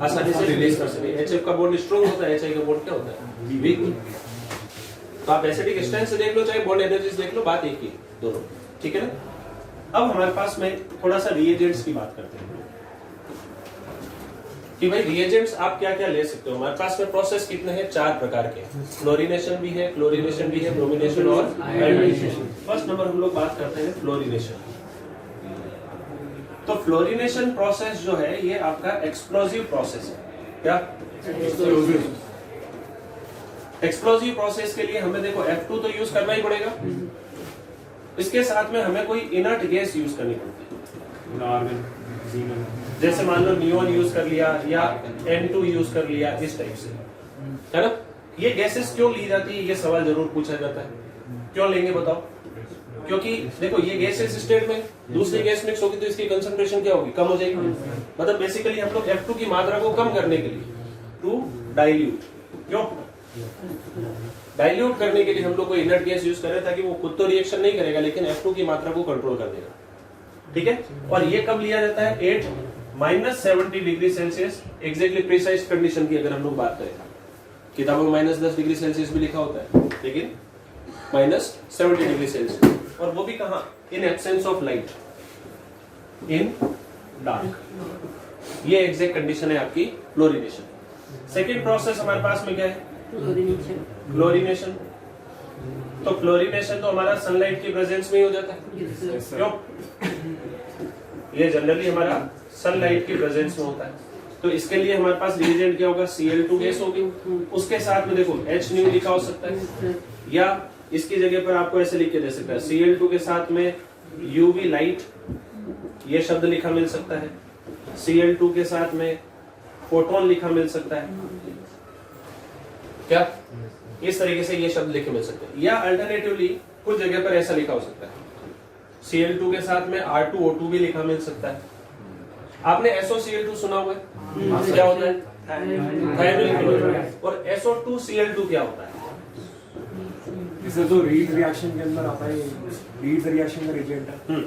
आसानी से रिलीज कर सके। HF का बॉन्ड स्ट्रॉन्ग होता है, HI का बॉन्ड क्या होता है? वीक। तो आप एसिडिक स्ट्रेंथ से देख लो चाहे बॉन्ड एनर्जी से देख लो, बात एक ही दोनों। ठीक है ना। अब हमारे पास में थोड़ा सा रिएजेंट्स की बात करते हैं कि भाई रिएजेंट्स आप क्या क्या ले सकते हो। हमारे पास में प्रोसेस कितने हैं? 4 प्रकार के। फ्लोरीनेशन भी है, क्लोरीनेशन भी है, ब्रोमिनेशन और आयोडीनेशन। फर्स्ट नंबर हम लोग बात करते हैं फ्लोरीनेशन। तो फ्लोरीनेशन प्रोसेस जो है ये आपका एक्सप्लोसिव प्रोसेस है। क्या? एक्सप्लोसिव प्रोसेस के लिए हमें देखो F2 तो यूज करना ही पड़ेगा, इसके साथ में हमें कोई इनर्ट गैस यूज करनी पड़ती है। आर्गन, जीनन, जैसे मान लो नियोन यूज कर लिया या N2 यूज कर लिया, इस टाइप से, है ना। ये गैसेस क्यों ली जाती है, ये सवाल जरूर पूछा जाता है। क्यों लेंगे बताओ? क्योंकि देखो ये गैसियस स्टेट में दूसरी गैस मिक्स होगी तो इसकी कंसंट्रेशन क्या होगी, कम हो जाएगी। मतलब बेसिकली हम लोग F2 की मात्रा को कम करने के लिए, टू डाइल्यूट, क्यों डाइल्यूट करने के लिए हम लोग कोई इनर्ट गैस यूज करें ताकि वो खुद तो रिएक्शन नहीं करेगा लेकिन F2 की मात्रा को कंट्रोल कर देगा, ठीक है। और ये कब लिया जाता है, 8-70 degree Celsius, exactly precise condition की अगर हम लोग बात करें, किताबों में -10 डिग्री सेल्सियस भी लिखा होता है लेकिन -70 डिग्री सेल्सियस, और वो भी कहां, in absence of light, in dark. ये एग्जैक्ट कंडीशन है आपकी क्लोरीनेशन। सेकेंड प्रोसेस हमारे पास में क्या है, क्लोरीनेशन। तो क्लोरीनेशन तो हमारा सनलाइट की प्रेजेंस में ही हो जाता है, क्यों, ये जनरली हमारा सनलाइट की प्रेजेंस में होता है। तो इसके लिए हमारे पास रिएजेंट क्या होगा, Cl2 गैस होगी, उसके साथ में देखो H लिखा हो सकता है, या इसकी जगह पर आपको ऐसे लिख के दे सकता है, Cl2 के साथ में UV लाइट, ये शब्द लिखा मिल सकता है, Cl2 के साथ में फोटोन लिखा मिल सकता है, क्या इस तरीके से ये शब्द लिखे मिल सकते हैं। या अल्टरनेटिवली कुछ जगह पर ऐसा लिखा हो सकता है, Cl2 के साथ में R2O2 भी लिखा मिल सकता है। आपने SOCl2 सुना हुआ है, क्या होता है, थायमिल क्लोराइड। और SO2Cl2 क्या होता है, इसे तो रीड रिएक्शन के अंदर आता है, रीड रिएक्शन का रिएजेंट है,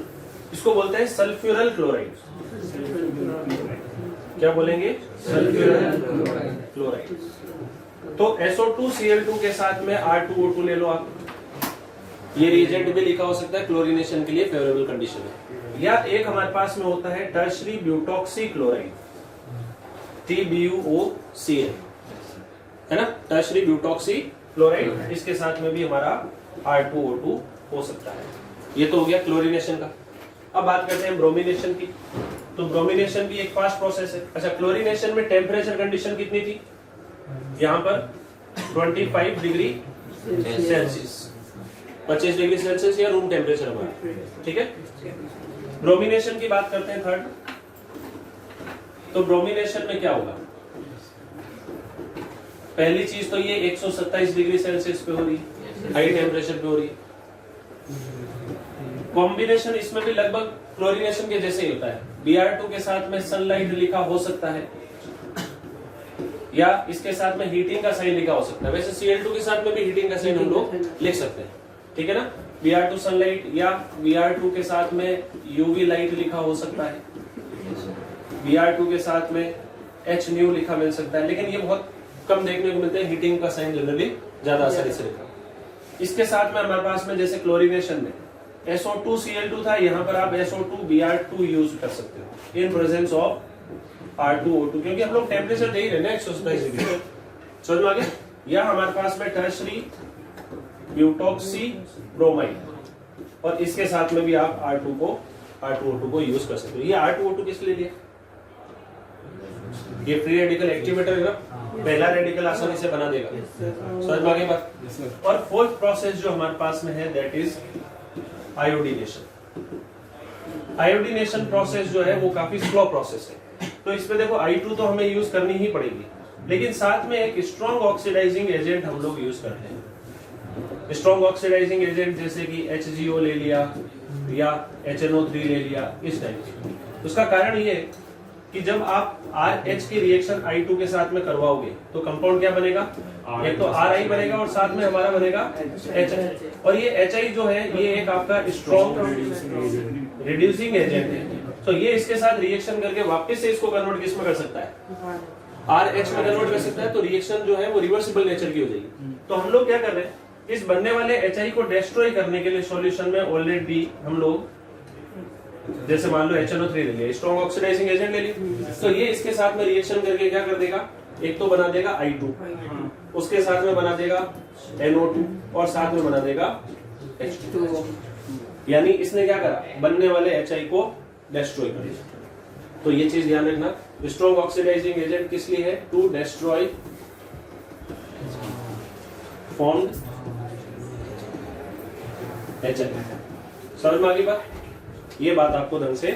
इसको बोलते हैं सल्फ्यूरल क्लोराइड। क्या बोलेंगे, सल्फ्यूरल क्लोराइड। तो SO2Cl2 के साथ में R2O2 ले लो आप, ये रिएजेंट भी लिखा हो सकता है, क्लोरीनेशन के लिए फेवरेबल कंडीशन है। या एक हमारे पास में होता है टर्शरी ब्यूटॉक्सी क्लोराइड, TBuOCl, है ना, टर्शरी ब्यूटॉक्सी क्लोराइड, इसके साथ में भी हमारा R2O2 हो सकता है। ये तो हो गया क्लोरीनेशन का। अब बात करते हैं ब्रोमिनेशन की। तो ब्रोमिनेशन भी एक फास्ट प्रोसेस है। अच्छा, क्लोरीनेशन में टेम्परेचर कंडीशन कितनी थी, यहाँ पर 25 डिग्री सेल्सियस, 25 डिग्री सेल्सियस या रूम टेम्परेचर हमारा, ठीक है। ब्रोमिनेशन की बात करते हैं थर्ड। तो ब्रोमिनेशन में क्या होगा, पहली चीज तो ये 127 डिग्री सेल्सियस पे हो रही है, हाई टेम्परेचर पे हो रही है। कॉम्बिनेशन इसमें भी लगभग क्लोरीनेशन के जैसे ही होता है, Br2 के साथ में सनलाइट लिखा हो सकता है, या इसके साथ में हीटिंग का साइन लिखा हो सकता है। वैसे Cl2 के साथ में भी हीटिंग का साइन हम लोग लिख सकते हैं, ठीक है ना। Br2 सनलाइट, या Br2 के साथ में UV लाइट लिखा हो सकता है, Br2 के साथ में H लिखा मिल सकता है, लेकिन ये बहुत कम देखने को मिलते हैं, हीटिंग का साइन जनरली ज्यादा आसानी से लिखा। इसके साथ में हमारे पास में जैसे क्लोरीनेशन में SO2Cl2 था, यहाँ पर आप SO2Br2 यूज कर सकते हो इन प्रेजेंस ऑफ R2O2, क्योंकि हम लोग टेम्परेचर दे ही रहे हैं 127 डिग्री, समझ में आ गया। या हमारे पास में टर्शरी ब्यूटॉक्सी ब्रोमाइड, और इसके साथ में भी आप R2O2 को यूज कर सकते हो। ये R2O2 किस लिए लिया, ये फ्री रेडिकल एक्टिवेटर है ना, पहला रेडिकल आसानी से बना देगा, समझ में आ गई बात। और फोर्थ प्रोसेस जो हमारे पास में है that is iodination. Iodination process जो है वो काफी स्लो प्रोसेस है। तो इसमें देखो I2 तो हमें यूज करनी ही पड़ेगी, लेकिन साथ में एक स्ट्रॉन्ग ऑक्सीडाइजिंग एजेंट हम लोग यूज करते हैं। स्ट्रॉन्ग ऑक्सीडाइजिंग एजेंट जैसे कि HGO ले लिया या HNO3 ले लिया, इस टाइप की। उसका कारण ये कि जब आप RH की रिएक्शन I2 के साथ में करवाओगे तो कंपाउंड क्या बनेगा, एक तो RI बनेगा और साथ में हमारा बनेगा HI। और ये HI जो है ये एक आपका स्ट्रॉन्ग रिड्यूसिंग एजेंट है। तो ये इसके साथ रिएक्शन करके वापस से इसको कन्वर्ट किस में कर सकता है, RH में कन्वर्ट कर सकता है। तो रिएक्शन जो है वो रिवर्सिबल नेचर की हो जाएगी। तो हम लोग क्या कर रहे हैं, इस बनने वाले HI को डिस्ट्रॉय करने के लिए सॉल्यूशन में ऑलरेडी हम लोग जैसे मान लो HNO3 ले लिया, स्ट्रॉन्ग ऑक्सीडाइजिंग एजेंट ले लिया, तो ये इसके साथ में रिएक्शन करके क्या कर देगा, एक तो बना देगा I2, उसके साथ में बना देगा NO2 और साथ में बना देगा H2। यानी इसने क्या करा, बनने वाले HI को डिस्ट्रॉय कर दिया। तो ये चीज ध्यान रखना, स्ट्रॉन्ग ऑक्सीडाइजिंग एजेंट किस लिए है, टू डिस्ट्रॉय फॉर्म्ड HI। समझ में आ गई बात, ये बात आपको ढंग से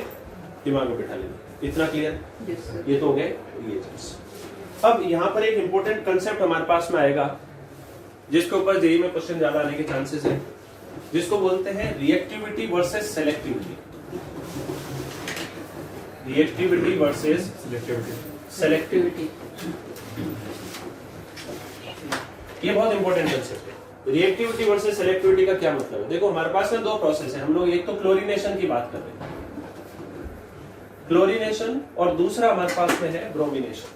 दिमाग में बिठा लेना। इतना क्लियर, ये तो हो गए ये चीज। अब यहाँ पर एक इंपॉर्टेंट कंसेप्ट हमारे पास में आएगा जिसके ऊपर जेईई में क्वेश्चन ज्यादा आने के चांसेस है, जिसको बोलते हैं reactivity versus selectivity. Reactivity versus selectivity, ये बहुत इंपॉर्टेंट कंसेप्ट है। रिएक्टिविटी वर्सेस सेलेक्टिविटी का क्या मतलब है? देखो हमारे पास में दो प्रोसेस है, हम लोग एक तो क्लोरीनेशन की बात कर रहे हैं, क्लोरीनेशन, और दूसरा हमारे पास में है ब्रोमिनेशन।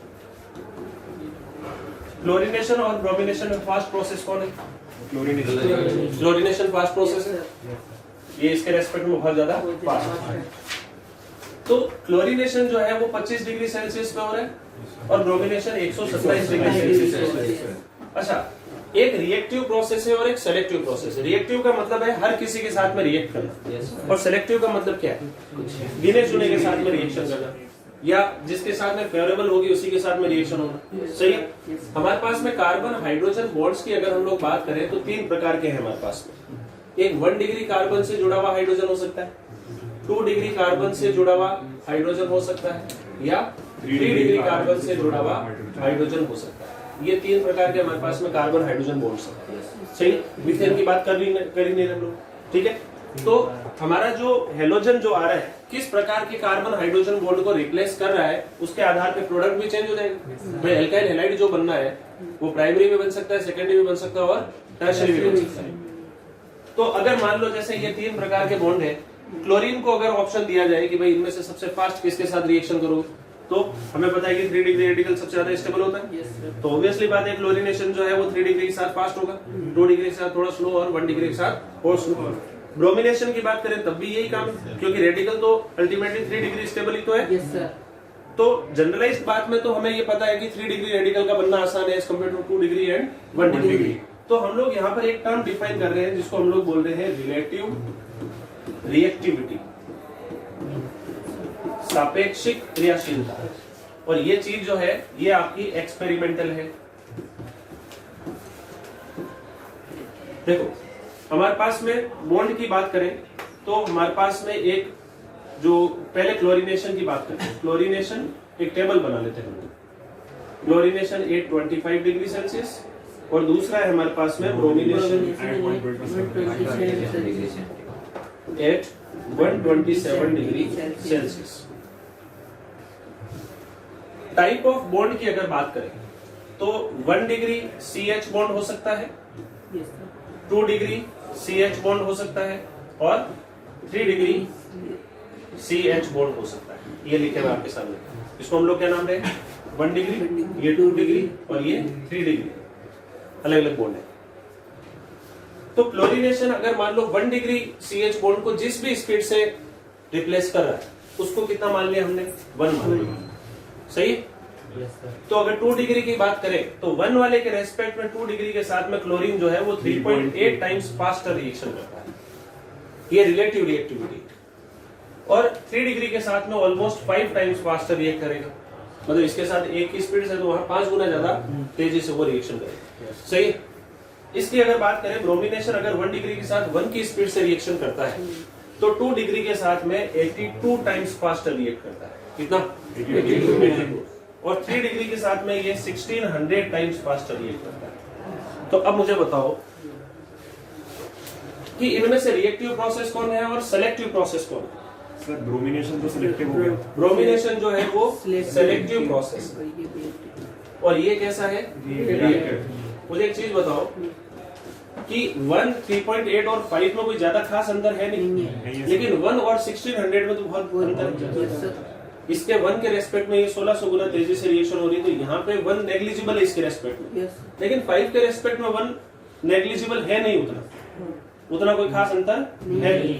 क्लोरीनेशन और ब्रोमिनेशन में फास्ट प्रोसेस कौन है? क्लोरीनेशन फास्ट प्रोसेस है, ये इसके रेस्पेक्ट में बहुत ज्यादा फास्ट है। तो क्लोरीनेशन जो है वो 25 डिग्री सेल्सियस पे हो रहा है और ब्रोमिनेशन 127 डिग्री सेल्सियस पे हो रहा है। अच्छा, एक रिएक्टिव प्रोसेस है और एक सेलेक्टिव प्रोसेस है। रिएक्टिव का मतलब है हर किसी के साथ में रिएक्ट करना, और सेलेक्टिव का मतलब क्या है? गिने चुने के साथ में रिएक्शन करना, या जिसके साथ में फेवरेबल होगी उसी के साथ में रिएक्शन होना। सही है। हमारे पास में कार्बन हाइड्रोजन बॉन्ड्स की अगर हम लोग बात करें तो 3 प्रकार के हैं हमारे पास में। एक 1 डिग्री कार्बन से जुड़ा हुआ हाइड्रोजन हो सकता है, 2 डिग्री कार्बन से जुड़ा हुआ हाइड्रोजन हो सकता है, या 3 डिग्री कार्बन से जुड़ा हुआ हाइड्रोजन हो सकता है। ये 3 प्रकार के हमारे पास में कार्बन हाइड्रोजन बॉन्ड्स हैं। सही, मीथेन की बात कर ही नहीं हम लोग, ठीक है। तो हमारा जो हेलोजन जो आ रहा है किस प्रकार के कार्बन हाइड्रोजन बॉन्ड को रिप्लेस कर रहा है, उसके आधार पे प्रोडक्ट भी चेंज हो जाएगा। भाई एल्काइल हैलाइड जो बनना है वो प्राइमरी में बन सकता है, सेकेंडरी में बन सकता है और टर्शियरी में बन सकता है। तो अगर मान लो जैसे ये 3 प्रकार के बॉन्ड है, क्लोरीन को अगर ऑप्शन दिया जाए कि भाई इनमें से सबसे फास्ट किसके साथ रिएक्शन करो, तो हमें पता है कि 3 डिग्री रेडिकल सबसे ज्यादा स्टेबल होता है। तो ऑब्वियसली बात है क्लोरीनेशन जो है वो 3 डिग्री के साथ फास्ट होगा, 2 डिग्री के साथ थोड़ा स्लो और 1 डिग्री के साथ और स्लो। ब्रोमिनेशन की बात करें तब भी यही काम, क्योंकि रेडिकल तो अल्टीमेटली 3 डिग्री स्टेबल ही तो है। तो जनरलाइज्ड बात में तो हमें ये पता है कि 3 डिग्री रेडिकल का बनना आसान है as compare to 2 degree and 1 degree. तो हम लोग यहाँ पर एक टर्म डिफाइन कर रहे हैं जिसको हम लोग बोल रहे हैं रिलेटिव रिएक्टिविटी, सापेक्षिक क्रियाशीलता। और ये चीज जो है ये आपकी एक्सपेरिमेंटल है। देखो हमारे पास में बॉन्ड की बात करें तो हमारे पास में एक जो पहले क्लोरीनेशन की बात करते हैं, क्लोरीनेशन एक टेबल बना लेते हैं हम लोग। क्लोरीनेशन 825 डिग्री सेल्सियस और दूसरा है हमारे पास में bromination 827 degree Celsius. Type of bond की अगर बात करें तो 1 डिग्री CH बॉन्ड हो सकता है, 2 डिग्री CH बॉन्ड हो सकता है और 3 डिग्री CH बॉन्ड हो सकता है। ये लिखे हुए आपके सामने, इसको हम लोग क्या नाम रहे? 1 डिग्री, ये 2 डिग्री और ये 3 डिग्री, अलग अलग बॉन्ड है। तो क्लोरीनेशन अगर मान लो 1 डिग्री CH बॉन्ड को जिस भी स्पीड से रिप्लेस कर रहा है उसको कितना मान लिया हमने? 1 मान लिया। सही। तो अगर 2 डिग्री की बात करें तो 1 वाले के रेस्पेक्ट में 2 डिग्री के साथ में क्लोरीन जो है वो 3.8 टाइम्स फास्टर रिएक्शन करता है, ये रिलेटिव रिएक्टिविटी। और 3 डिग्री के साथ में ऑलमोस्ट 5 टाइम्स फास्टर रिएक्ट करेगा, मतलब इसके साथ 1 की स्पीड से तो वहां 5 गुना ज्यादा तेजी से वो रिएक्शन करेगा। सही। इसकी अगर बात करें ब्रोमिनेशन अगर 1 डिग्री के साथ 1 की स्पीड से रिएक्शन करता है तो 2 डिग्री के साथ में 82 टाइम्स फास्टर रिएक्ट करता है। कितना? 82। और 3 डिग्री के साथ में ये 1600 टाइम्स फास्टर रिएक्ट करता है। तो अब मुझे बताओ कि इनमें से रिएक्टिव प्रोसेस कौन है और सेलेक्टिव प्रोसेस कौन है? सर ब्रोमिनेशन तो सिलेक्टिव हो गया। ब्रोमिनेशन जो है वो सेलेक्टिव प्रोसेस, और ये कैसा है? मुझे एक चीज बताओ कि 1, 3.8 और 5 में कोई ज्यादा खास अंतर है नहीं, लेकिन 1 और 1600 में तो बहुत अंतर है। इसके 1 के रेस्पेक्ट में ये 1600 गुना तेजी से रिएक्शन हो रही है, तो यहाँ पे 1 नेग्लिजिबल है इसके रेस्पेक्ट में, लेकिन 5 के रेस्पेक्ट में 1 नेग्लिजिबल है नहीं, उतना कोई खास अंतर है नहीं,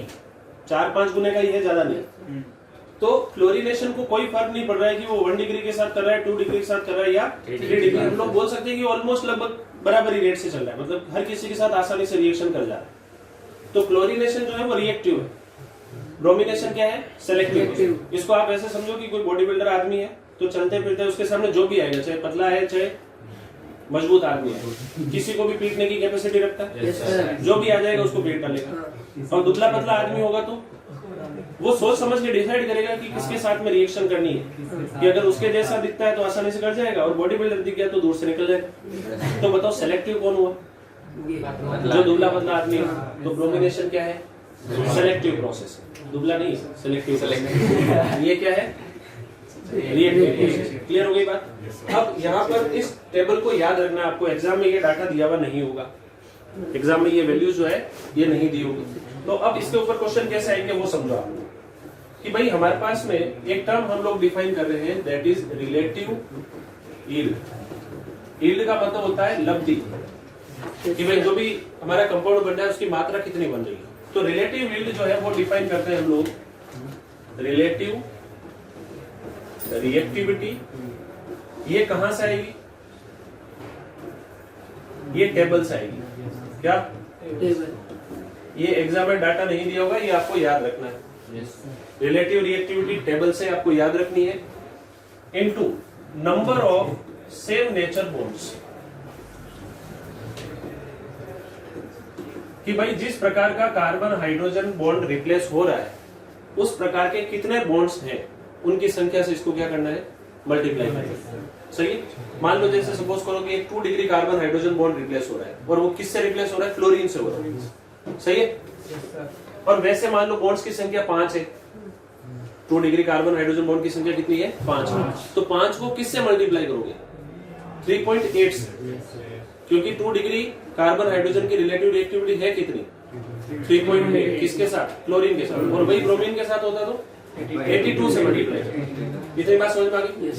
4-5 गुने का ही है, ज्यादा नहीं। तो क्लोरीनेशन को कोई फर्क नहीं पड़ रहा है कि वो 1 डिग्री के साथ कर रहा है, 2 डिग्री के साथ कर रहा है या 3 डिग्री। हम लोग बोल सकते हैं कि ऑलमोस्ट लगभग बराबरी रेट से चल रहा है, मतलब हर किसी के साथ आसानी से रिएक्शन कर जा रहा है। तो क्लोरीनेशन जो है वो रिएक्टिव है, ब्रोमिनेशन क्या है? सेलेक्टिव। इसको आप ऐसे समझो कि कोई बॉडी बिल्डर आदमी है तो चलते फिरते उसके सामने जो भी आएगा, चाहे पतला है चाहे मजबूत आदमी है, किसी को भी पीटने की कैपेसिटी रखता है, जो भी आ जाएगा उसको पीट डालेगा। और दुबला पतला आदमी होगा तो वो सोच समझ के डिसाइड करेगा कि किसके साथ में रिएक्शन करनी है, कि अगर उसके जैसा दिखता है तो आसानी से कर जाएगा और बॉडी बिल्डर दिख गया तो दूर से निकल जाएगा। तो बताओ सेलेक्टिव कौन हुआ? जो दुबला पतला आदमी है, तो ब्रोमिनेशन क्या है? सेलेक्टिव प्रोसेस है, दुबला नहीं, सेलेक्टिव। ये क्या है? Reactive process. क्लियर हो गई बात? अब यहाँ पर इस टेबल को याद रखना, आपको एग्जाम में ये डाटा दिया हुआ नहीं होगा, एग्जाम में ये वैल्यू जो है ये नहीं दी होगी। तो अब इसके ऊपर क्वेश्चन कैसे आएंगे वो समझो आप कि भाई हमारे पास में एक टर्म हम लोग डिफाइन कर रहे हैं, that is relative yield. Yield का मतलब होता है लब्धि, कि भाई जो भी हमारा कंपाउंड बन रहा है उसकी मात्रा कितनी बन रही है। तो रिलेटिव यील्ड जो है वो डिफाइन करते हैं हम लोग रिलेटिव रिएक्टिविटी। ये कहां से आएगी? ये टेबल से आएगी। क्या टेबल? ये एग्जाम में डाटा नहीं दिया होगा, ये आपको याद रखना है। रिलेटिव रिएक्टिविटी टेबल से आपको याद रखनी है, into number of same nature bonds. कि भाई जिस प्रकार का कार्बन हाइड्रोजन बॉन्ड रिप्लेस हो रहा है उस प्रकार के कितने बॉन्ड्स हैं, उनकी संख्या से इसको क्या करना है? मल्टीप्लाई करना है। सही है? मान लो जैसे सपोज करो कि एक 2 degree carbon hydrogen bond replace हो रहा है, और वो किससे रिप्लेस हो रहा है? क्लोरीन से हो रहा है। सही है? और वैसे मान लो बॉन्ड्स की संख्या 5 है, 2 डिग्री कार्बन हाइड्रोजन बॉन्ड की संख्या कितनी है? 5। तो 5 को किससे मल्टीप्लाई करोगे? 3.8 से, क्योंकि 2 डिग्री कार्बन हाइड्रोजन की रिलेटिव रिएक्टिविटी है कितनी? 3.8। किसके साथ? क्लोरीन के साथ। और वही ब्रोमीन के साथ होता तो 82 से मल्टीप्लाई। इतनी बात समझ में आ गई?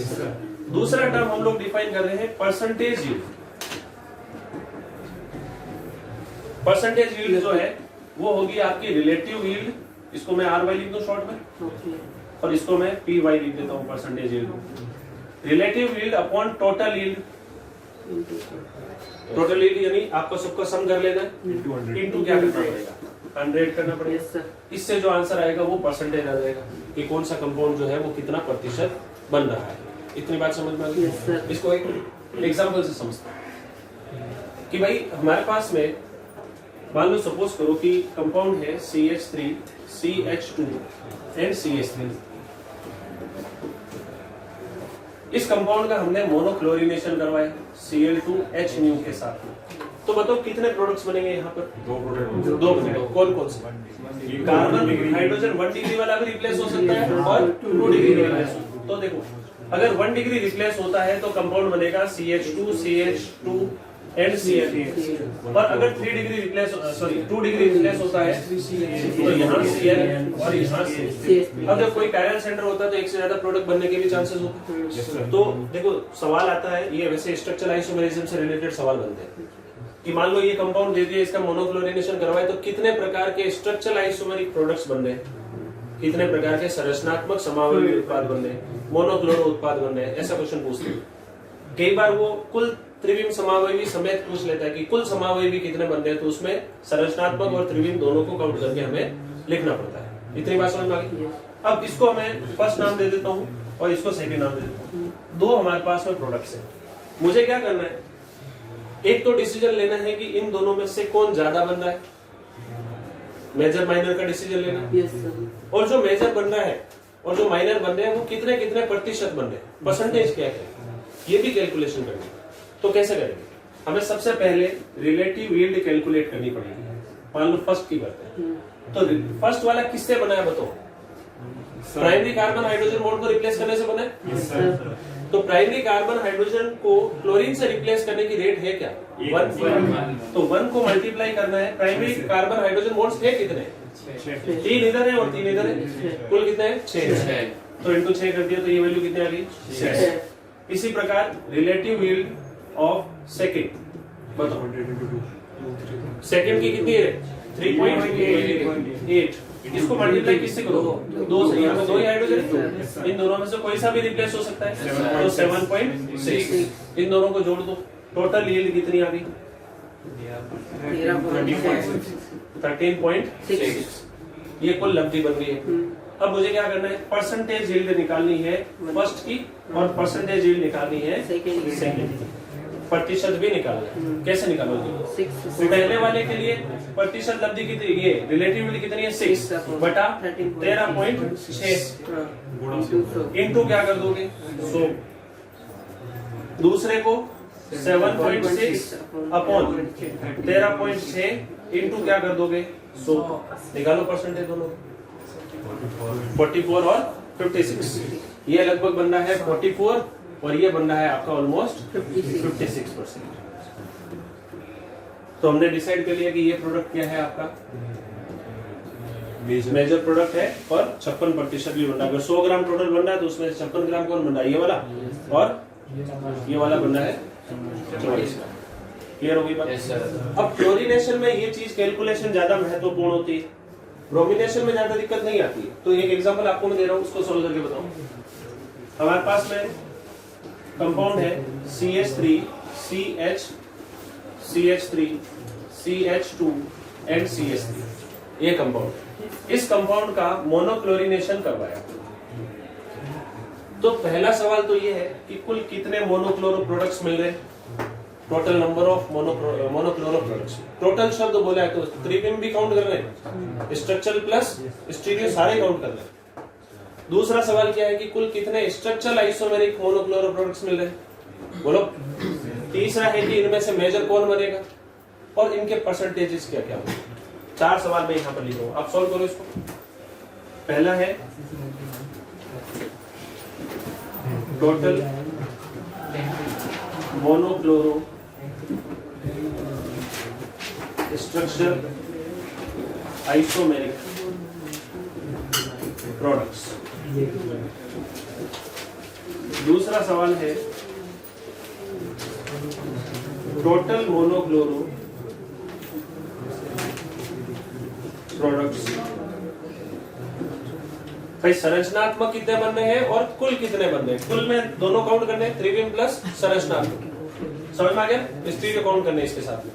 दूसरा टर्म हम लोग डिफाइन कर रहे हैं परसेंटेज यील्ड। परसेंटेज यील्ड जो है वो होगी आपकी रिलेटिव यील्ड, इसको मैं RY लिख दूं शॉर्ट में, और इसको मैं PY लिख देता हूं, percentage yield. Relative yield upon total yield. Total yield यानी आपको सबको सम कर लेना है, इनटू क्या करना पड़ेगा? 100 करना पड़ेगा। इससे जो आंसर आएगा वो परसेंटेज आ जाएगा कि कौन सा कंपाउंड जो है वो कितना प्रतिशत बन रहा है। इतनी बात समझ में आ गई? इसको एक एग्जांपल से समझते हैं कि भाई हमारे पास में मान लो सपोज करो कि कंपाउंड है CH3 CH2 एंड CH3। इस कंपाउंड का हमने मोनोक्लोरिनेशन करवाया Cl2H nu के साथ में। तो बताओ कितने प्रोडक्ट्स बनेंगे यहाँ पर? 2 प्रोडक्ट। कौन कौन से? कार्बन हाइड्रोजन 1 डिग्री वाला भी रिप्लेस हो सकता है और 2 डिग्री रिप्लेस हो सकता है। तो देखो अगर 1 डिग्री रिप्लेस होता है तो कंपाउंड बनेगा CH2 CH2 एंड Cl। और अगर 2 डिग्री रिप्लेस होता है तो यहाँ Cl और यहाँ Cl। अब जब कोई पैरेलल सेंटर होता है तो एक से ज्यादा प्रोडक्ट बनने के भी चांसेस होते हैं। तो देखो सवाल आता है, ये वैसे स्ट्रक्चरल आइसोमेरिज्म से रिलेटेड सवाल बनते हैं कि मान लो ये कंपाउंड दे दिया, इसका मोनोक्लोरिनेशन करवाए तो कितने प्रकार के स्ट्रक्चरल आइसोमेरिक प्रोडक्ट्स बन रहे हैं, कितने प्रकार के संरचनात्मक समावयवी उत्पाद बन रहे हैं, मोनोक्लोरो उत्पाद बन रहे हैं, ऐसा क्वेश्चन पूछते हैं। कई बार वो कुल त्रिविम समावयवी समेत पूछ लेता है कि कुल समावयवी कितने बन रहे हैं, तो उसमें संरचनात्मक और त्रिविम दोनों को काउंट करके हमें लिखना पड़ता है। इतनी बात समझ में आ गई? अब इसको मैं फर्स्ट नाम दे देता हूँ और इसको सेकंड नाम दे देता हूँ। 2 हमारे पास में प्रोडक्ट्स हैं। मुझे क्या करना है? एक तो डिसीजन लेना है कि इन दोनों में से कौन ज्यादा बन रहा है, मेजर माइनर का डिसीजन लेना। और जो मेजर बन रहा है और जो माइनर बन रहे हैं वो कितने कितने प्रतिशत बन रहे हैं, परसेंटेज क्या है, ये भी कैलकुलेशन करनी है। तो कैसे करेंगे? हमें सबसे पहले रिलेटिव यील्ड कैलकुलेट करनी पड़ेगी। मान लो फर्स्ट की करते हैं, तो फर्स्ट वाला किससे बना है बताओ? प्राइमरी कार्बन हाइड्रोजन बॉन्ड को रिप्लेस करने से बना है। तो प्राइमरी कार्बन हाइड्रोजन को क्लोरीन से रिप्लेस करने की रेट है क्या? 1। तो 1 को मल्टीप्लाई करना है। प्राइमरी कार्बन हाइड्रोजन बॉन्ड्स है कितने? 3 इधर है और 3 इधर है, कुल कितने हैं? 6। तो इनको 6 कर दिया तो ये वैल्यू कितनी आ गई? 6। इसी प्रकार रिलेटिव यील्ड ऑफ सेकंड बताओ, सेकंड की कितनी है? 3.8। इसको मल्टीप्लाई किससे करो? 2 से। यहाँ पे 2 ही हाइड्रोजन है, इन दोनों में से कोई सा भी रिप्लेस हो सकता है, तो 7.6। इन दोनों को जोड़ दो, टोटल यील्ड कितनी आ गई? 13.6। ये कुल लब्धि बन गई है। अब मुझे क्या करना है? परसेंटेज यील्ड निकालनी है फर्स्ट की और परसेंटेज यील्ड निकालनी है सेकंड की। प्रतिशत भी निकालना है। कैसे निकालोगे? पहले वाले के लिए प्रतिशत लब्धि कितनी, ये रिलेटिव यील्ड कितनी है? 6 बटा 13.6 इंटू क्या कर दोगे? 100। दूसरे को 7.6 अपॉन 13.6 इंटू क्या कर दोगे 100, निकालो परसेंटेज दोनों 44 और 56। ये लगभग बन रहा है 44 और ये बन रहा है आपका ऑलमोस्ट 56%। तो हमने डिसाइड कर लिया कि ये प्रोडक्ट क्या है आपका मेजर प्रोडक्ट है और 56% भी बन रहा है। अगर 100 ग्राम टोटल बन रहा है तो उसमें 56 ग्राम कौन बन रहा है, ये वाला, और ये वाला बन रहा है 44 ग्राम। क्लियर होगी बात? अब क्लोरीनेशन में ये चीज कैलकुलेशन ज्यादा महत्वपूर्ण होती है, ब्रोमिनेशन में ज्यादा दिक्कत नहीं आती है। तो एक एग्जांपल आपको मैं दे रहा हूँ, उसको सोल्व करके बताऊं। हमारे पास में कंपाउंड है CH3 CH3 CH2 and CH3, ये कंपाउंड। इस कंपाउंड का मोनोक्लोरिनेशन करवाया। तो पहला सवाल तो ये है कि कुल कितने मोनोक्लोरो प्रोडक्ट्स मिल रहे हैं, total number of monochloro products. Total शब्द बोला है तो त्रिविम भी काउंट कर रहे हैं, स्ट्रक्चरल प्लस स्टीरियो सारे काउंट कर रहे हैं। दूसरा सवाल क्या है कि कुल कितने स्ट्रक्चरल आइसोमेरिक मोनोक्लोरो प्रोडक्ट्स मिल रहे हैं, बोलो। तीसरा है कि इनमें से मेजर कौन बनेगा और इनके परसेंटेजेस क्या क्या होंगे। 4 सवाल मैं यहाँ पर लिखा हूँ, आप सॉल्व करो इसको। पहला है total monochloro structure isomeric products. दूसरा सवाल है टोटल मोनोक्लोरो प्रोडक्ट्स। भाई संरचनात्मक कितने बन रहे हैं और कुल कितने बन रहे हैं, कुल में दोनों काउंट करने हैं, त्रिविम प्लस संरचनात्मक। समझ में आ गया? स्टीरियो काउंट करने इसके साथ में।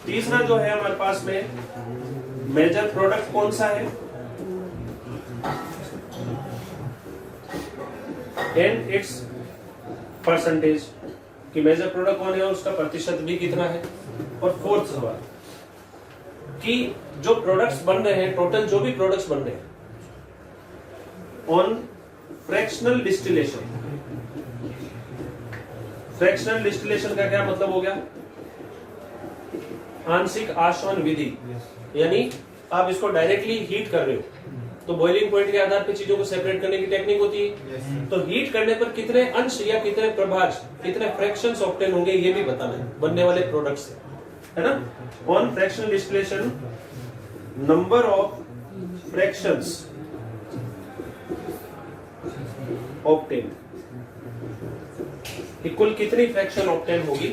तीसरा जो है हमारे पास में मेजर प्रोडक्ट कौन सा है एंड इट्स परसेंटेज, कि मेजर प्रोडक्ट कौन है और उसका प्रतिशत भी कितना है। और फोर्थ सवाल कि जो प्रोडक्ट्स बन रहे हैं, टोटल जो भी प्रोडक्ट्स बन रहे हैं on fractional distillation. Fractional distillation का क्या मतलब हो गया, आंशिक आशवन विधि, यानी आप इसको डायरेक्टली हीट कर रहे हो तो बॉइलिंग पॉइंट के आधार पर चीजों को सेपरेट करने की टेक्निक होती है। तो हीट करने पर कितने अंश या कितने प्रभाज, कितने फ्रैक्शंस ऑब्टेन होंगे ये भी बताना है बनने वाले प्रोडक्ट से, है ना। On fractional distillation number of fractions obtain, कुल कितनी फ्रैक्शन ऑब्टेन होगी,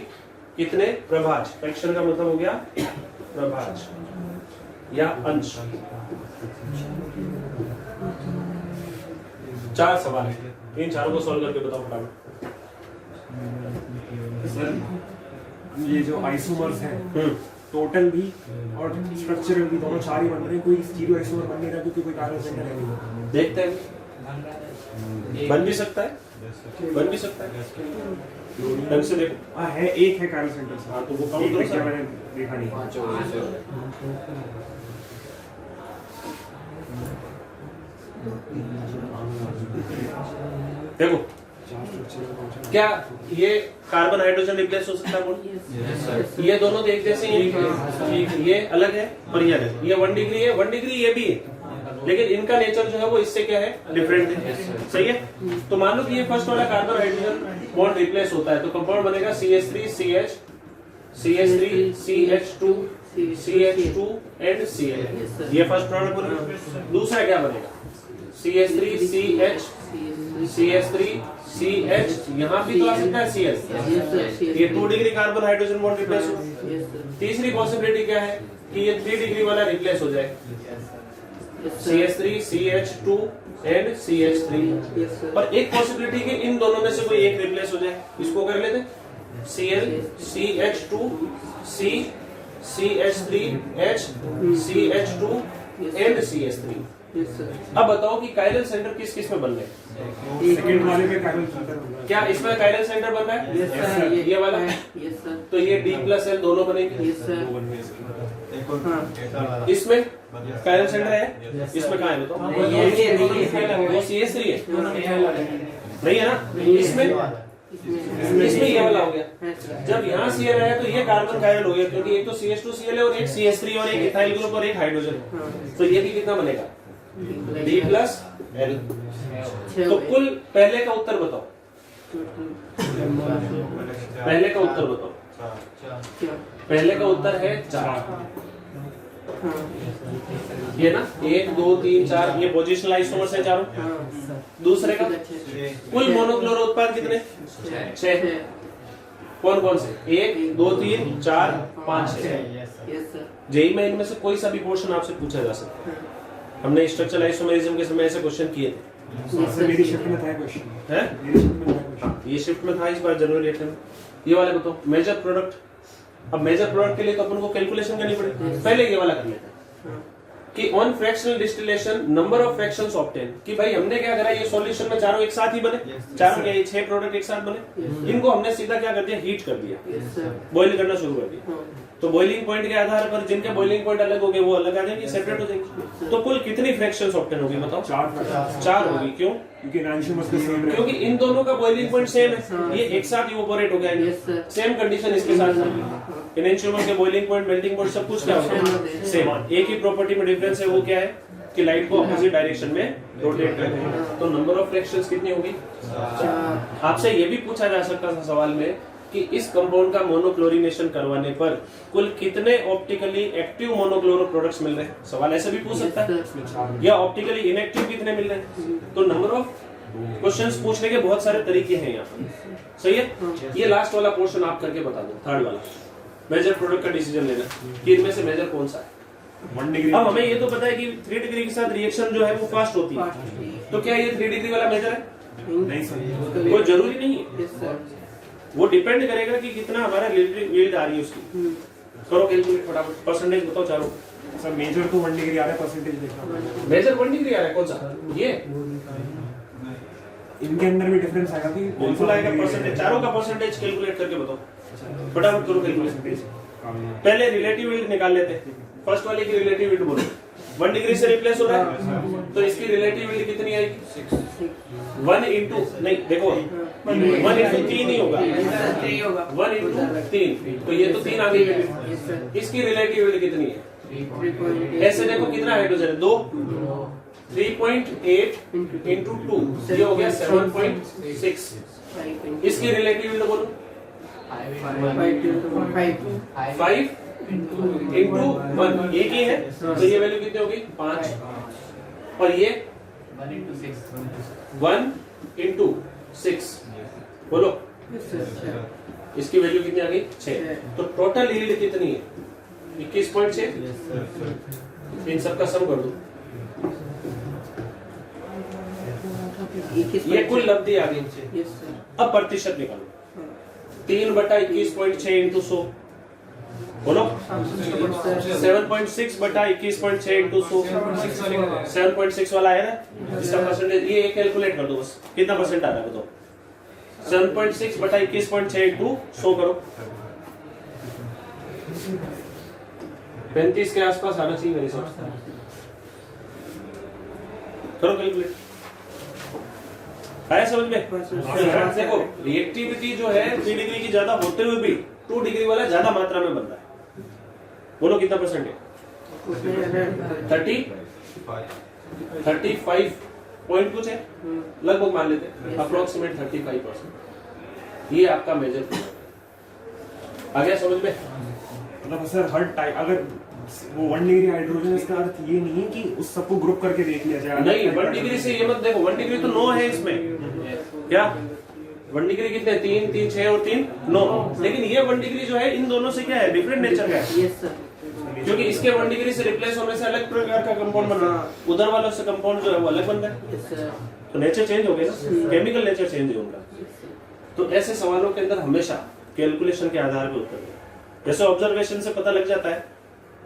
कितने प्रभाज, फ्रैक्शन का मतलब हो गया प्रभाज या अंश। 4 सवाल है, इन चारों को सॉल्व करके बताओ फटाफट। सर ये जो आइसोमर्स हैं टोटल भी और स्ट्रक्चरल भी दोनों 4 ही बन रहे हैं, कोई स्टीरियो आइसोमर बन नहीं रहा क्योंकि कोई कार्बन सेंटर है नहीं। देखते हैं, बन भी सकता है, बन भी सकता है, ढंग से देखो। है, एक है कार्बन सेंटर। हाँ तो वो काउंट करो सर, मैंने देखा नहीं। देखो क्या ये कार्बन हाइड्रोजन रिप्लेस हो सकता है? ये दोनों तो एक जैसे ही हैं, ये अलग है और ये अलग। ये 1 डिग्री है, 1 डिग्री ये भी है, लेकिन इनका नेचर जो है वो इससे क्या है, डिफरेंट है। सही है। तो मान लो कि ये फर्स्ट वाला कार्बन हाइड्रोजन बॉन्ड रिप्लेस होता है तो कंपाउंड बनेगा CH3 CH, CH3 CH2 CH2 and CH। ये फर्स्ट प्रोडक्ट बनेगा। दूसरा क्या बनेगा, CH3 CH CH3 CH, यहाँ भी तो आ सकता है CH। ये 2 degree carbon hydrogen bond replace हो। तीसरी पॉसिबिलिटी क्या है कि ये 3 डिग्री वाला रिप्लेस हो जाए, CH3 CH2 एंड CH3। और एक पॉसिबिलिटी कि इन दोनों में से कोई एक रिप्लेस हो जाए, इसको कर लेते Cl CH2 C CH3 H CH2 and CH3। अब बताओ कि काइरल सेंटर किस किस में बन रहे हैं? सेकंड वाले में काइरल सेंटर बन रहा है। क्या इसमें काइरल सेंटर बन रहा है? Yes, sir. ये वाला है। Yes, sir. तो ये D+L दोनों बनेंगे। Yes, sir. इसमें काइरल सेंटर है, इसमें कहाँ है बताओ? ये वो CH3 है, नहीं है ना? इसमें इसमें ये वाला हो गया। जब यहाँ Cl आया तो ये कार्बन कायल हो गया, क्योंकि एक तो CH2Cl है और एक CH3 और एक इथाइल ग्रुप और एक हाइड्रोजन, तो ये भी कितना बनेगा D+L। तो कुल पहले का उत्तर बताओ, पहले का उत्तर बताओ। पहले का उत्तर है 4, ये ना 1 2 3 4, ये पोजिशनल आइसोमर्स है चारों। दूसरे का कुल मोनोक्लोरो उत्पाद कितने? 6। कौन कौन से? 1 2 3 4 5 6। जेई में इनमें से कोई सा भी पोर्शन आपसे पूछा जा सकता है। हमने स्ट्रक्चरल आइसोमेरिज्म के समय ऐसे क्वेश्चन किए थे। मेरी शिफ्ट में था क्वेश्चन है, मेरी शिफ्ट में था क्वेश्चन। ये शिफ्ट में था इस बार जनवरी 8 में। ये वाले बताओ मेजर प्रोडक्ट। अब मेजर प्रोडक्ट के लिए तो अपन को कैलकुलेशन करनी पड़ेगी। पहले ये वाला कर लेते हैं कि on fractional distillation number of fractions obtain, कि भाई हमने क्या करा, ये सॉल्यूशन में चारों एक साथ ही बने, चारों के 6 प्रोडक्ट एक साथ बने, इनको हमने सीधा क्या कर दिया, हीट कर दिया, बॉईल करना शुरू कर दिया। तो बॉइलिंग पॉइंट के आधार पर जिनके बॉइलिंग पॉइंट अलग हो गए वो अलग आ जाएंगे, सेपरेट हो जाएंगे। तो कुल कितनी फ्रैक्शंस ऑब्टेन होगी बताओ? 4 होगी। क्यों? क्योंकि एनांशियोमर्स का सेम है, क्योंकि इन दोनों का बॉइलिंग पॉइंट सेम है, ये एक साथ इवोपोरेट हो गए। सेम कंडीशन इसके साथ एनांशियोमर के बॉइलिंग पॉइंट, मेल्टिंग पॉइंट सब कुछ क्या होगा? सेम। एक ही प्रॉपर्टी में डिफरेंस है, वो क्या है कि लाइट को अपोजिट डायरेक्शन में रोटेट करते हैं। तो नंबर ऑफ फ्रैक्शंस कितनी होगी? 4। आपसे ये भी पूछा जा सकता था सवाल में कि इस कंपाउंड का मोनोक्लोरिनेशन करवाने पर कुल कितने ऑप्टिकली एक्टिव मोनोक्लोरो प्रोडक्ट्स मिल रहे हैं, सवाल ऐसे भी पूछ सकता है, या ऑप्टिकली इनएक्टिव कितने मिल रहे हैं। तो नंबर ऑफ क्वेश्चंस पूछने के बहुत सारे तरीके हैं यहाँ पर। सही है। ये लास्ट वाला पोर्शन आप करके बता दो, थर्ड वाला मेजर प्रोडक्ट का डिसीजन लेना कि इनमें से मेजर कौन सा है। 1 डिग्री। अब हमें ये तो पता है कि 3 डिग्री के साथ रिएक्शन जो है वो फास्ट होती है, तो क्या ये 3 डिग्री वाला मेजर है? नहीं सर, वो जरूरी नहीं है, वो डिपेंड करेगा कि कितना हमारा यील्ड आ रही है उसकी। करो कैलकुलेट फटाफट, परसेंटेज बताओ चारों। सर मेजर तो 1 डिग्री आ रहा है, परसेंटेज देखना। मेजर 1 डिग्री आ रहा है, कौन सा? ये इनके अंदर भी डिफरेंस आएगा कि बिल्कुल आएगा परसेंटेज। चारों का परसेंटेज कैलकुलेट करके बताओ, फटाफट करो कैलकुलेट। पहले रिलेटिव यील्ड निकाल लेते हैं। फर्स्ट वाले की रिलेटिव यील्ड बोलो। 1 डिग्री से रिप्लेस हो रहा है, तो इसकी रिलेटिव यील्ड कितनी आएगी? 1 इंटू, नहीं देखो 1 इंटू 3 ही होगा, 1 इंटू 3, तो ये तो 3 आ गई वैल्यू। इसकी रिलेटिव यील्ड कितनी है? ऐसे देखो कितना हाइड्रोजन है? 2। 3.8 इंटू 2, ये हो गया 7.6। इसकी रिलेटिव यील्ड बोलो। 5 इंटू 1, एक ही है, तो ये वैल्यू कितनी होगी? 5। और ये 1 इंटू 6 बोलो, इसकी वैल्यू कितनी आ गई? 6। तो टोटल यील्ड कितनी है? 21.6। इन सबका सम कर दो, ये कुल लब्धि आ गई। अब प्रतिशत निकालो। 3/21.6 इंटू 100 बोलो। 7.6 बटा 21.6 इंटू 100, 7.6 वाला है ना, इसका परसेंटेज ये कैलकुलेट कर दो बस, कितना परसेंट आ रहा है बताओ। 7.6 बटा 21.6 इंटू 100 करो, 35 के आसपास आना चाहिए मेरे हिसाब से। करो कैलकुलेट, आया समझ में? देखो रिएक्टिविटी जो है 3 डिग्री की ज्यादा होते हुए भी 2 डिग्री वाला ज्यादा मात्रा में बन रहा है। बोलो कितना परसेंट है? 35 पॉइंट कुछ है, लगभग मान लेते हैं अप्रोक्सीमेट 35%। ये आपका मेजर आ गया समझ में? मतलब सर हर टाइप अगर वो 1 डिग्री हाइड्रोजन, इसका अर्थ ये नहीं कि उस सबको ग्रुप करके देख लिया जाए। नहीं, 1 डिग्री से ये मत देखो, 1 डिग्री तो 9 है इसमें। क्या 1 डिग्री कितने? 3 3 6 और 3 9। लेकिन ये 1 डिग्री जो है इन दोनों से क्या है, डिफरेंट नेचर का है। क्योंकि इसके 1 डिग्री से रिप्लेस होने से अलग प्रकार का कंपाउंड बन रहा है, उधर वालों से कंपाउंड जो है वो अलग बन रहा है। तो नेचर चेंज हो गया ना, केमिकल नेचर चेंज है उनका। तो ऐसे सवालों के अंदर हमेशा कैलकुलेशन के आधार पर उत्तर दें। जैसे ऑब्जर्वेशन से पता लग जाता है,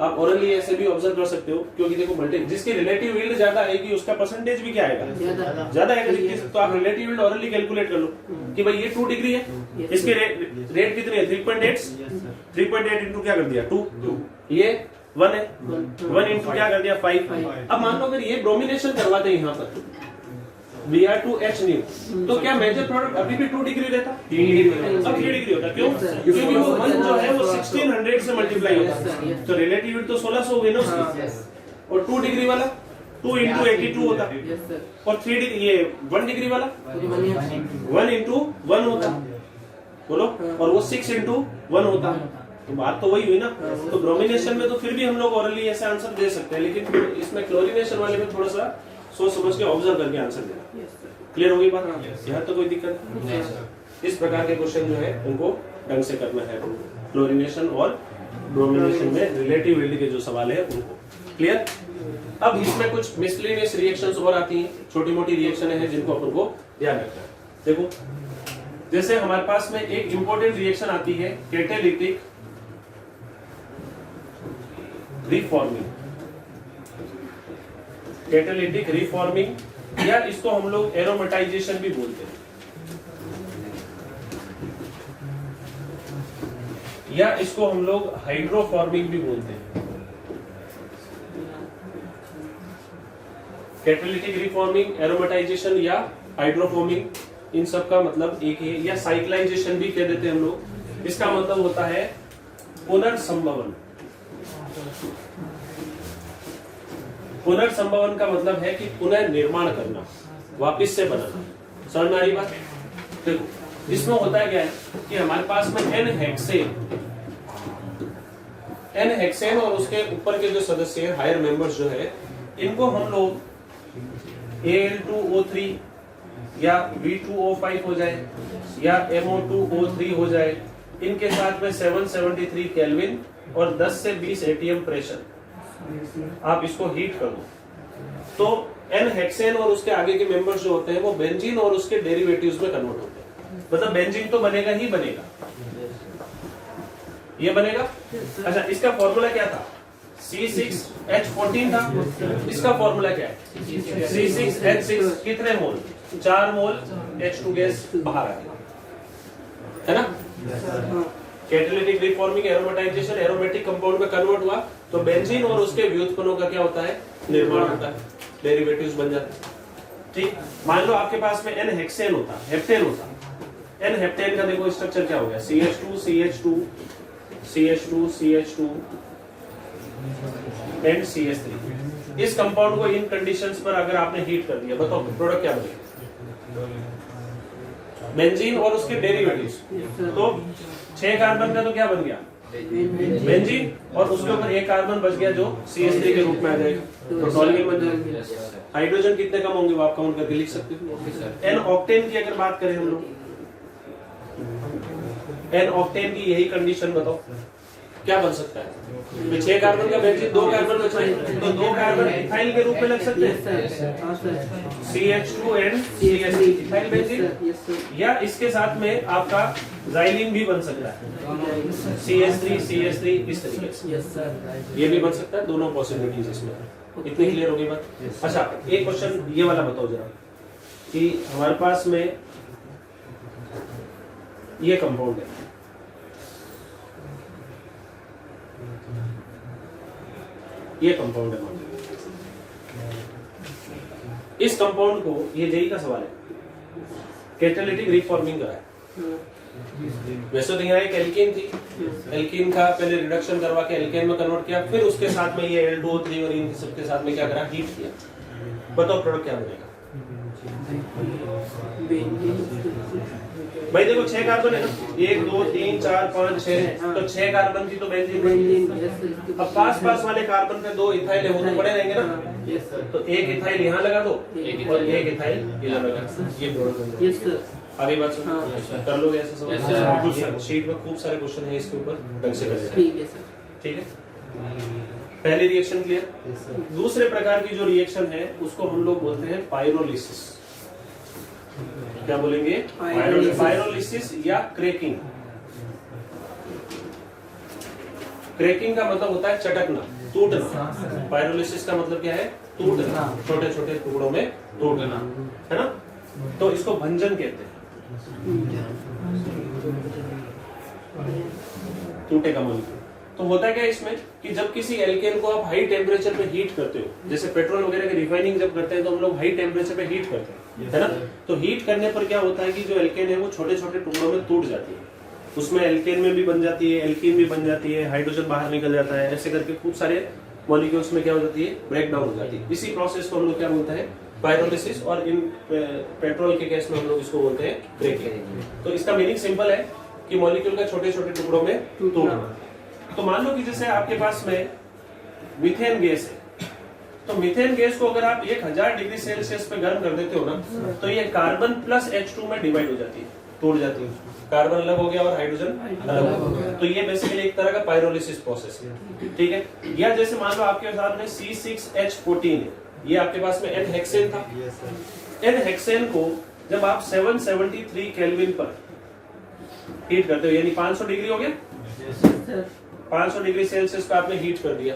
आप ओरली ऐसे भी ऑब्जर्व कर सकते हो, क्योंकि देखो मल्टी जिसकी रिलेटिव यील्ड ज्यादा आएगी उसका परसेंटेज भी क्या आएगा? ज्यादा आएगा। तो आप रिलेटिव यील्ड ओरली कैलकुलेट कर लो कि भाई ये 2 डिग्री है, इसकी रेट कितनी है? 3.8। 3.8 इंटू क्या कर दिया? 2। ये 1 है, 1 इंटू क्या कर दिया? 5। अब मान लो अगर ये ब्रोमिनेशन करवाते हैं यहाँ पर, Br2H न्यू, तो क्या मेजर प्रोडक्ट अभी भी 2 डिग्री रहता? 3 डिग्री, अब 3 डिग्री होता। क्यों? क्योंकि वो 1 जो है वो 1600 से मल्टीप्लाई होता है, तो रिलेटिविटी तो 1600 हुई ना उसकी। और 2 डिग्री वाला 2 into 82 होता, और 3 डिग्री ये 1 डिग्री वाला 1 into 1 होता, बोलो, और वो 6 into 1 होता। तो बात तो वही हुई ना। तो ब्रोमिनेशन में तो फिर भी हम लोग ओरली ऐसा आंसर दे सकते हैं, लेकिन इसमें क्लोरीनेशन वाले में थोड़ा सा सोच समझ के ऑब्जर्व करके आंसर देना। क्लियर हो गई बात? यहाँ तो कोई दिक्कत नहीं। इस प्रकार के क्वेश्चन जो है उनको ढंग से करना है, क्लोरीनेशन और ब्रोमिनेशन में रिलेटिविटी के जो सवाल है उनको। क्लियर? अब इसमें कुछ मिसलेनियस रिएक्शंस और आती हैं, छोटी मोटी रिएक्शन है जिनको अपन को ध्यान रखना है। देखो, जैसे हमारे पास में एक इंपॉर्टेंट रिएक्शन आती है कैटालिटिक रिफॉर्मिंग, कैटालिटिक रिफॉर्मिंग, या इसको हम लोग एरोमेटाइजेशन भी बोलते हैं, या इसको हम लोग हाइड्रोफॉर्मिंग भी बोलते हैं। कैटालिटिक रिफॉर्मिंग, एरोमेटाइजेशन या हाइड्रोफॉर्मिंग, इन सब का मतलब एक ही है, या साइक्लाइजेशन भी कह देते हैं हम लोग। इसका मतलब होता है पुनर्संभवन। पुनर्संभवन का मतलब है कि पुनः निर्माण करना, वापस से बनाना। समझ में आ रही बात? देखो, इसमें होता है क्या है कि हमारे पास में एन हेक्सेन और उसके ऊपर के जो सदस्य हैं, हायर मेंबर्स जो है, इनको हम लोग Al2O3 या V2O5 हो जाए या MO2O3 हो जाए, इनके साथ में 773 केल्विन और 10 से 20 एटीएम प्रेशर, आप इसको हीट कर दो, तो एन हेक्सेन और उसके आगे के मेंबर्स जो होते हैं वो बेंजीन और उसके डेरिवेटिव्स में कन्वर्ट होते हैं। मतलब बेंजीन तो बनेगा ही बनेगा, ये बनेगा। अच्छा, इसका फॉर्मूला क्या था? C6H14 था। इसका फॉर्मूला क्या है? C6H6, कितने मोल? 4 मोल H2 गैस बाहर आ गया, है ना। Catalytic reforming, aromatisation, aromatic compound में कन्वर्ट हुआ तो बेंजीन और उसके व्युत्पन्नों का क्या होता है? निर्माण होता है, डेरिवेटिव्स बन जाते हैं। ठीक, मान लो आपके पास में एन हेक्सेन होता, हेप्टेन होता। एन हेप्टेन का देखो स्ट्रक्चर क्या हो गया? CH2 CH2 CH2 CH2 and CH3। इस कंपाउंड को इन कंडीशंस पर अगर आपने हीट कर दिया, बताओ प्रोडक्ट क्या बनेगा? बेंजीन और उसके डेरिवेटिव्स। तो 6 कार्बन का तो क्या बन गया? बेंजीन, और उसके ऊपर एक कार्बन बच गया जो CH3 के रूप में आ जाएगा, तो टॉल्यूइन बन जाएगा। हाइड्रोजन कितने कम होंगे वो आप काउंट करके लिख सकते हो। एन ऑक्टेन की अगर बात करें हम लोग, एन ऑक्टेन की यही कंडीशन बताओ क्या बन सकता है? 6 कार्बन का बेंजीन, 2 कार्बन बचा है, तो 2 कार्बन इथाइल के रूप में लग सकते हैं, CH2 and CH3 ethyl benzene, या इसके साथ में आपका जाइलिन भी बन सकता है, CH3 इस तरीके से ये भी बन सकता है। दोनों पॉसिबिलिटीज इसमें। इतनी क्लियर हो गई बात? अच्छा, एक क्वेश्चन ये वाला बताओ जरा कि हमारे पास में ये कंपाउंड है, ये कंपाउंड है, इस कंपाउंड को, ये जेई का सवाल है, कैटालिटिक रिफॉर्मिंग करा है। वैसे तो यहाँ एक एल्कीन थी, एल्कीन का पहले रिडक्शन करवा के एल्केन में कन्वर्ट किया, फिर उसके साथ में ये L2O3 और इन सबके साथ में क्या करा? हीट किया। बताओ प्रोडक्ट क्या बनेगा? भाई देखो 6 कार्बन है ना, 1 2 3 4 5 6, तो 6 कार्बन की तो बेंजीन। अब पास वाले कार्बन पे 2 इथाइल है, वो तो पड़े रहेंगे ना, तो एक इथाइल यहाँ लगा दो और एक इथाइल यहाँ लगा, ये प्रोडक्ट। आगे बात कर लोगे ऐसा सब? शीट में खूब सारे क्वेश्चन है इसके ऊपर, ढंग से करेंगे। ठीक है, पहली रिएक्शन क्लियर। दूसरे प्रकार की जो रिएक्शन है उसको हम लोग बोलते हैं पाइरोलिसिस। क्या बोलेंगे? पाइरोलिसिस या क्रैकिंग। क्रैकिंग का मतलब होता है चटकना, टूटना। पाइरोलिसिस का मतलब क्या है? टूटना, छोटे छोटे टुकड़ों में टूटना, है ना। तो इसको भंजन कहते हैं, टूटे का मॉलिक्यूल। तो होता क्या है इसमें कि जब किसी एल्केन को आप हाई टेम्परेचर पे हीट करते हो, जैसे पेट्रोल वगैरह की रिफाइनिंग जब करते हैं तो हम लोग हाई टेम्परेचर पे हीट करते हैं, है ना। तो हीट करने पर क्या होता है कि जो एल्केन है वो छोटे छोटे टुकड़ों में टूट जाती है, उसमें एल्केन में भी बन जाती है, एल्कीन भी बन जाती है, हाइड्रोजन बाहर निकल जाता है, ऐसे करके खूब सारे मॉलिक्यूल्स में क्या हो जाती है, ब्रेक डाउन हो जाती है। इसी प्रोसेस को हम लोग क्या बोलते हैं, पायरोलिसिस, और इन पेट्रोल के केस में हम लोग इसको बोलते हैं क्रैकिंग। तो इसका मीनिंग सिंपल है कि मॉलिक्यूल का छोटे छोटे टुकड़ों में तोड़ना। तो मान लो कि जैसे आपके पास में मीथेन गैस है, तो मीथेन गैस को अगर आप 1000 डिग्री सेल्सियस पे गर्म कर देते हो ना, तो ये कार्बन प्लस H2 में डिवाइड हो जाती है, तोड़ जाती है, कार्बन अलग हो गया और हाइड्रोजन अलग हो गया। तो ये बेसिकली एक तरह का पायरोलिसिस प्रोसेस है, ठीक है। या जैसे मान लो आपके साथ में C6H14 है, ये आपके पास में N हेक्सेन था। N हेक्सेन को जब आप 773 केल्विन पर हीट करते हो, यानी 500 डिग्री हो गया, 500 डिग्री सेल्सियस पे आपने हीट कर दिया,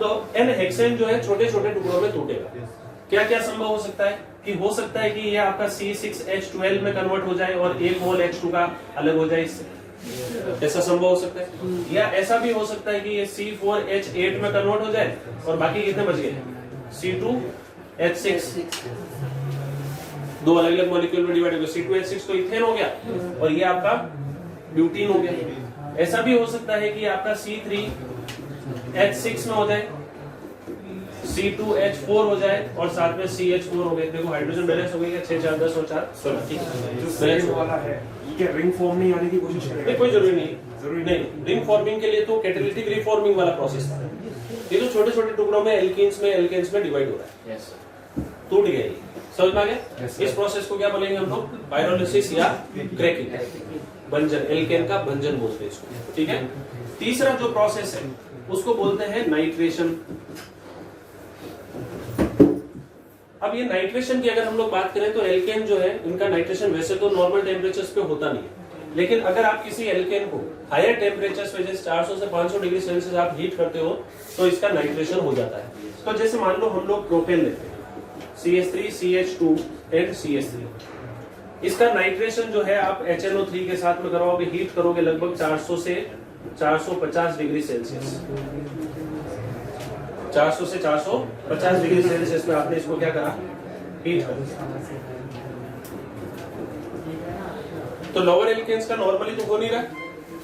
तो N हेक्सेन जो है छोटे छोटे टुकड़ों में टूटेगा। क्या क्या संभव हो सकता है कि हो सकता है कि ये आपका C6H12 में कन्वर्ट हो जाए और 1 मोल H2 का अलग हो जाए इससे, ऐसा संभव हो सकता है। या ऐसा भी हो सकता है कि ये C4H8 में कन्वर्ट हो जाए और बाकी कितने बच गए, C2H6, दो अलग अलग मॉलिक्यूल में डिवाइड हो गया, C2H6 तो इथेन हो गया और ये आपका ब्यूटीन हो गया। ऐसा भी हो सकता है कि आपका C3H6 में हो जाए, C2H4 हो जाए और साथ में CH4 हो गए। देखो हाइड्रोजन बैलेंस हो गई है, 6 4 10 और 4 16, ठीक है। जो सेल वाला है ये रिंग फॉर्म नहीं आने की कोशिश करेगा, कोई जरूरी नहीं, रिंग फॉर्मिंग के लिए तो कैटालिटिक रिफॉर्मिंग वाला प्रोसेस था। ये तो छोटे छोटे टुकड़ों में एल्केन्स में डिवाइड हो रहा है, टूट गया ये, समझ में आ गया। इस प्रोसेस को क्या बोलेंगे हम लोग, पायरोलिसिस या क्रैकिंग, भंजन, एल्केन का भंजन बोलते हैं इसको, ठीक है। तीसरा जो प्रोसेस है उसको बोलते हैं नाइट्रेशन। अब ये नाइट्रेशन की अगर हम लोग बात करें तो एल्केन जो है इनका नाइट्रेशन वैसे तो नॉर्मल टेम्परेचर्स पे होता नहीं है, लेकिन अगर आप किसी एल्केन को हायर टेम्परेचर्स पे जैसे 400 से 500 डिग्री सेल्सियस आप हीट करते हो तो इसका नाइट्रेशन हो जाता है। तो जैसे मान लो हम लोग प्रोपेन लेते हैं, CH3, CH2 एंड CH3, इसका नाइट्रेशन जो है आप HNO3 के साथ में करवाओगे, हीट करोगे लगभग 400 से 450 डिग्री सेल्सियस, 400 से 450 डिग्री सेल्सियस में आपने इसको क्या करा, हीट कर दिया। तो लोअर एल्केन्स का नॉर्मली तो हो नहीं रहा,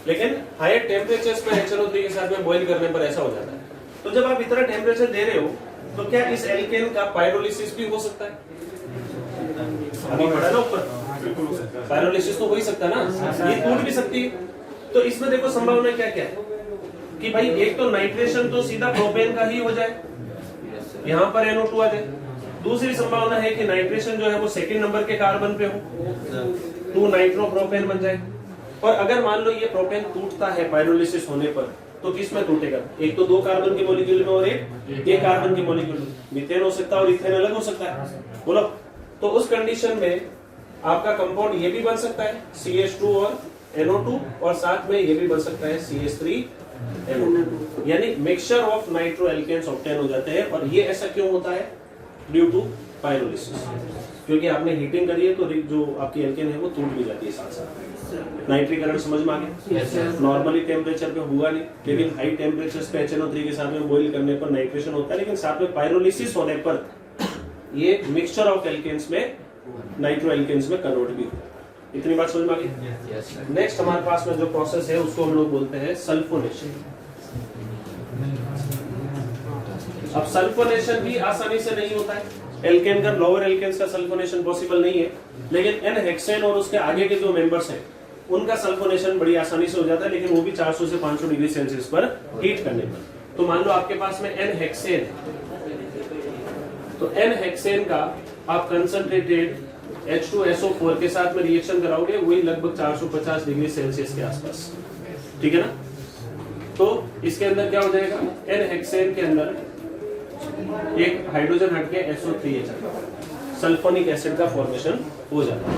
लेकिन हायर टेम्परेचर्स पे HNO3 के साथ में बॉईल करने पर ऐसा हो जाता है। तो जब आप इतना टेम्परेचर दे रहे हो तो क्या इस एल्केन का पायरोलिसिस भी हो सकता है? अभी बढ़ा ना ऊपर, पायरोलिसिस तो हो ही सकता है ना, ये टूट भी सकती है। तो इसमें देखो संभावना क्या क्या है कि भाई एक तो नाइट्रेशन तो सीधा प्रोपेन का ही हो जाए, यहाँ पर NO2 आ जाए। दूसरी संभावना है कि नाइट्रेशन जो है वो सेकंड नंबर के कार्बन पे हो, 2 नाइट्रोप्रोपेन बन जाए। और अगर मान लो ये प्रोपेन टूटता है पायरोलिसिस होने पर, तो किस में टूटेगा, एक तो 2 कार्बन के मॉलिक्यूल में और एक कार्बन के मॉलिक्यूल में। मीथेन हो सकता है और इथेन अलग हो सकता है, बोलो। तो उस कंडीशन में आपका कंपाउंड ये भी बन सकता है CH2 और NO2, और साथ में ये भी बन सकता है CH3NO2, यानी mixture of nitro alkanes obtain हो जाते हैं। और ये ऐसा क्यों होता है, ड्यू टू पायरोलिसिस, क्योंकि आपने हीटिंग करी है तो जो आपकी एल्केन है वो टूट भी जाती है साथ साथ। नाइट्रीकरण समझ में आ गया? नॉर्मली टेम्परेचर पे हुआ नहीं, लेकिन हाई टेम्परेचर पे HNO3 के साथ में बॉईल करने पर नाइट्रेशन होता है, लेकिन साथ में पायरोलिसिस होने पर ये मिक्सचर ऑफ एल्केन्स में नाइट्रो एल्केन्स में कन्वर्ट भी होता है। इतनी बात समझ में आ गई? नेक्स्ट हमारे पास में जो प्रोसेस है उसको हम लोग बोलते हैं सल्फोनेशन। अब सल्फोनेशन भी आसानी से नहीं होता है, एल्केन का, लोअर एल्केन्स का सल्फोनेशन पॉसिबल नहीं है, लेकिन N हेक्सेन और उसके आगे के जो मेंबर्स हैं उनका सल्फोनेशन बड़ी आसानी से हो जाता है, लेकिन वो भी 400 से 500 डिग्री सेल्सियस पर हीट करने पर। तो मान लो आपके पास में N हेक्सेन, तो N हेक्सेन का आप कंसंट्रेटेड H2SO4 के साथ में रिएक्शन कराओगे, वही लगभग 450 डिग्री सेल्सियस के आसपास, ठीक है ना। तो इसके अंदर क्या हो जाएगा, N हेक्सेन के अंदर एक हाइड्रोजन हटके SO3H, सल्फोनिक एसिड का फॉर्मेशन हो जाता है।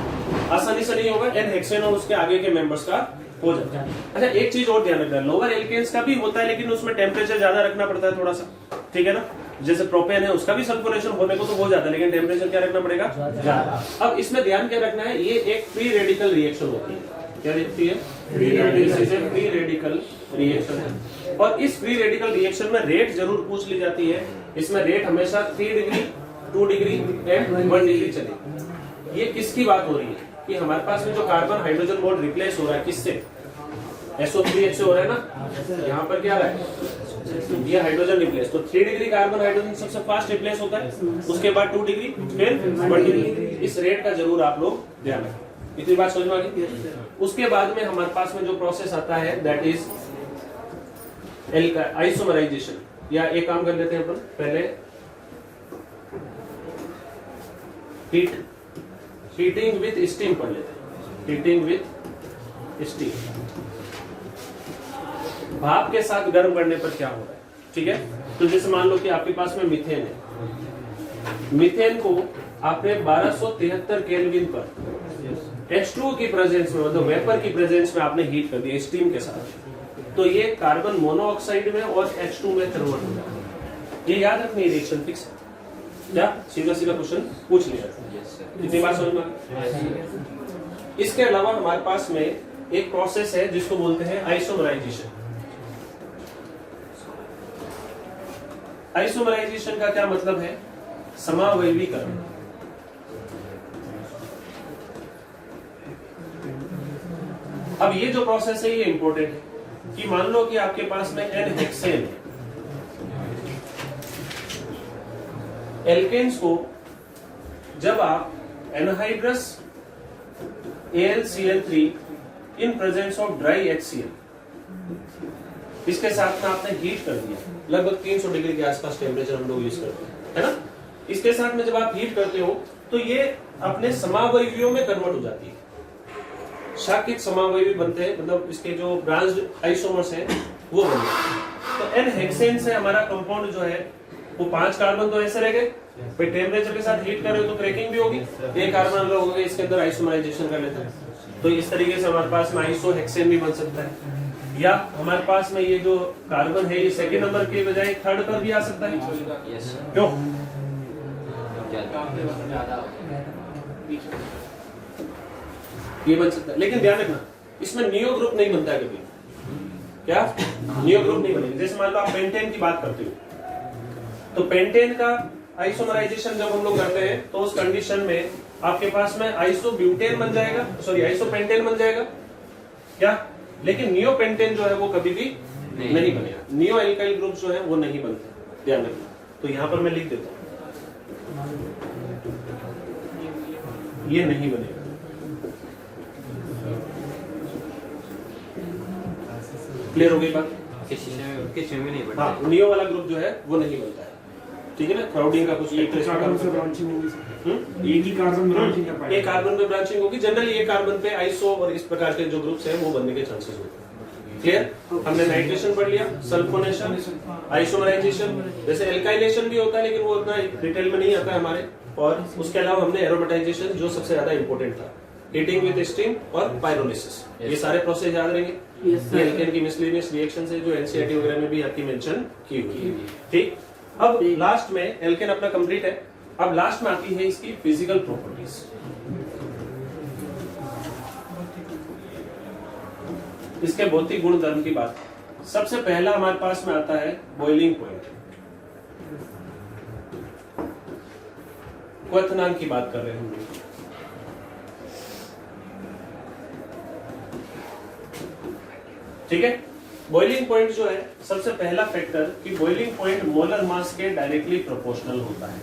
आसानी से नहीं होगा, N हेक्सेन और उसके आगे के मेंबर्स का हो जाता है। अच्छा, एक चीज और ध्यान रखना है, लोअर एल्केन्स का भी होता है, लेकिन उसमें टेम्परेचर ज्यादा रखना पड़ता है थोड़ा सा, ठीक है ना। जैसे प्रोपेन है उसका भी सल्फोनेशन होने को तो हो जाता है, लेकिन टेम्परेचर क्या रखना पड़ेगा, ज्यादा। अब इसमें ध्यान क्या रखना है, ये एक फ्री रेडिकल रिएक्शन होती है, क्या दिखती है? फ्री रेडिकल रिएक्शन है। और इस फ्री रेडिकल रिएक्शन में रेट जरूर पूछ ली जाती है। इसमें रेट हमेशा 3 डिग्री, 2 डिग्री एंड 1 डिग्री चलेगी। ये किसकी बात हो रही है कि हमारे पास में जो कार्बन हाइड्रोजन बॉन्ड रिप्लेस हो रहा है किससे? SO3H से हो रहा है ना। यहाँ पर क्या रहा है? ये हाइड्रोजन रिप्लेस, तो 3 डिग्री कार्बन हाइड्रोजन सबसे फास्ट रिप्लेस होता है, उसके बाद 2 डिग्री, फिर 1 डिग्री। इस रेट का जरूर आप लोग ध्यान रखें। इतनी बात समझ में आ गई? उसके बाद में हमारे पास में जो प्रोसेस आता है दैट इज आइसोमराइजेशन। या एक काम कर लेते हैं अपन, पहले हीटिंग विथ स्टीम पढ़ लेते हैं। हीटिंग विथ स्टीम, भाप के साथ गर्म करने पर क्या हो रहा है, ठीक है? तो जैसे मान लो कि आपके पास में मीथेन है। मीथेन को आपने 1273 केल्विन पर H2O की प्रेजेंस में, मतलब वेपर की प्रेजेंस में आपने हीट कर दिया स्टीम के साथ, तो ये कार्बन मोनोऑक्साइड में और H2 में कन्वर्ट हो जाता है। ये याद रखनी रिएक्शन फिक्स है क्या? सीधा सीधा क्वेश्चन पूछ लिया। इतनी बात समझ में? इसके अलावा हमारे पास में एक प्रोसेस है जिसको बोलते हैं आइसोमराइजेशन। आइसोमराइजेशन का क्या मतलब है? समावयवीकरण। अब ये जो प्रोसेस है ये इंपॉर्टेंट है कि मान लो कि आपके पास में N-हेक्सेन है। एल्केन्स को जब आप anhydrous AlCl3 in presence of dry HCl इसके साथ में आपने हीट कर दिया, लगभग 300 डिग्री के आसपास टेम्परेचर हम लोग यूज करते हैं, है ना? इसके साथ में जब आप हीट करते हो तो ये अपने समावयवियों में कन्वर्ट हो जाती है। शाकित समावयवी बनते हैं, मतलब इसके जो ब्रांच्ड आइसोमर्स हैं वो बनते हैं। तो N-हेक्सेन से हमारा कंपाउंड जो है वो 5 कार्बन तो ऐसे रह गए। भाई टेम्परेचर के साथ हीट कर रहे हो तो क्रैकिंग भी होगी, एक कार्बन अलग हो गए, इसके अंदर आइसोमराइजेशन कर लेते हैं। तो इस तरीके से हमारे पास में आइसोहेक्सेन भी बन सकता है। या हमारे पास में ये जो कार्बन है ये सेकेंड नंबर के बजाय थर्ड पर भी आ सकता है। क्यों? ये बन सकता है, लेकिन ध्यान रखना इसमें नियो ग्रुप नहीं बनता है कभी। क्या? नियो ग्रुप नहीं बनेगा। जैसे मान लो आप पेंटेन की बात करते हो तो पेंटेन का आइसोमराइजेशन जब हम लोग करते हैं तो उस कंडीशन में आपके पास में आइसोब्यूटेन बन जाएगा, सॉरी आइसोपेंटेन बन जाएगा क्या? लेकिन नियोपेंटेन जो है वो कभी भी नहीं बनेगा। नियो एल्काइल ग्रुप जो है वो नहीं बनते, ध्यान रखना। तो यहां पर मैं लिख देता हूं ये नहीं बनेगा। क्लियर हो गई बात? किसी में नहीं बनता। हाँ, नियो वाला ग्रुप जो है वो नहीं बनता है, ठीक है ना? क्राउडिंग का कुछ एक कार्बन से ब्रांचिंग होगी, एक ही कार्बन ब्रांचिंग कर पाएगा, एक कार्बन पे ब्रांचिंग होगी। जनरली एक कार्बन पे आइसो और इस प्रकार के जो ग्रुप्स हैं वो बनने के चांसेस होते हैं। क्लियर? हमने नाइट्रेशन पढ़ लिया, सल्फोनेशन, आइसोमराइजेशन, जैसे एल्काइलेशन भी होता है लेकिन वो उतना डिटेल में नहीं आता है हमारे। और उसके अलावा हमने एरोमेटाइजेशन जो सबसे ज्यादा इंपॉर्टेंट था, हीटिंग विद स्टीम और पाइरोलिसिस। ये सारे प्रोसेस याद रहेंगे। ये एल्केन की मिसलेनियस रिएक्शन से जो एनसीईआरटी वगैरह में भी आपकी मेंशन की हुई है, ठीक? अब लास्ट में एल्केन अपना कंप्लीट है। अब लास्ट में आती है इसकी फिजिकल प्रॉपर्टीज। इसके भौतिक गुण धर्म की बात। सबसे पहला हमारे पास में आता है बॉइलिंग पॉइंट। क्वथनांक की बात कर रहे हैं हम लोग। ठीक है? बॉइलिंग पॉइंट जो है सबसे पहला फैक्टर कि बॉइलिंग पॉइंट मोलर मास के डायरेक्टली प्रोपोर्शनल होता है।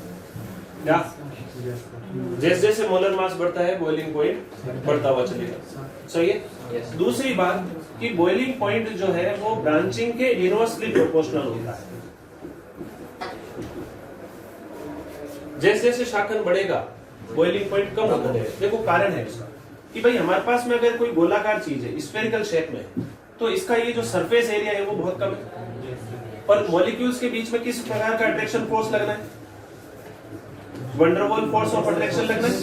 क्या? जैसे जैसे मोलर मास बढ़ता है बॉइलिंग पॉइंट बढ़ता हुआ चलेगा। सही है? दूसरी बात कि बॉइलिंग पॉइंट जो है वो ब्रांचिंग के इनवर्सली प्रोपोर्शनल होता है। जैसे जैसे शाखन बढ़ेगा बॉइलिंग पॉइंट कम होता है। देखो कारण है इसका कि भाई हमारे पास में अगर कोई गोलाकार चीज है स्फेरिकल शेप में तो इसका ये जो सरफेस एरिया है वो बहुत कम है। पर मॉलिक्यूल्स के बीच में किस प्रकार का अट्रैक्शन फोर्स लगना है? वंडरवॉल फोर्स ऑफ अट्रैक्शन लगना है।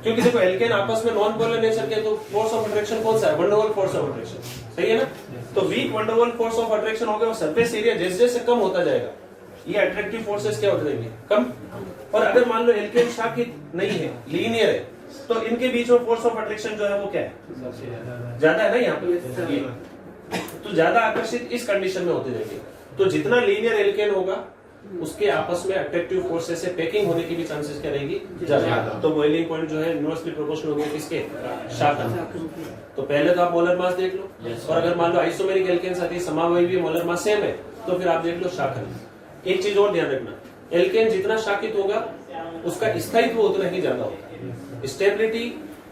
क्योंकि देखो एल्केन आपस में नॉन पोलर नेचर के, तो फोर्स ऑफ अट्रैक्शन कौन सा है? Van der Waals force of attraction. सही है ना? तो weak van der Waals force of attraction हो गया और सरफेस एरिया जैसे जैसे कम होता जाएगा ये अट्रैक्टिव फोर्सेस क्या होते जाएंगे? कम। और अगर मान लो एल्केन शाखित नहीं है, लीनियर है, तो इनके बीच में फोर्स ऑफ अट्रैक्शन जो है वो क्या है, ज्यादा है ना यहाँ पे ये। तो ज्यादा आकर्षित इस कंडीशन में होते जाएंगे। तो जितना लीनियर एल्केन होगा उसके आपस में अट्रैक्टिव फोर्सेस से पैकिंग होने की भी चांसेस क्या रहेगी, ज्यादा। तो बॉइलिंग पॉइंट जो है इनवर्सली प्रोपोर्शनल होगा किसके, शाखन। तो पहले तो आप मोलर मास देख लो, और अगर मान लो आइसोमेरिक एल्केन आती है समावयवी मोलर मास सेम है तो फिर आप देख लो शाखन। एक चीज और ध्यान रखना, एल्केन जितना शाखित होगा उसका स्थायित्व उतना ही ज्यादा होगा। स्टेबिलिटी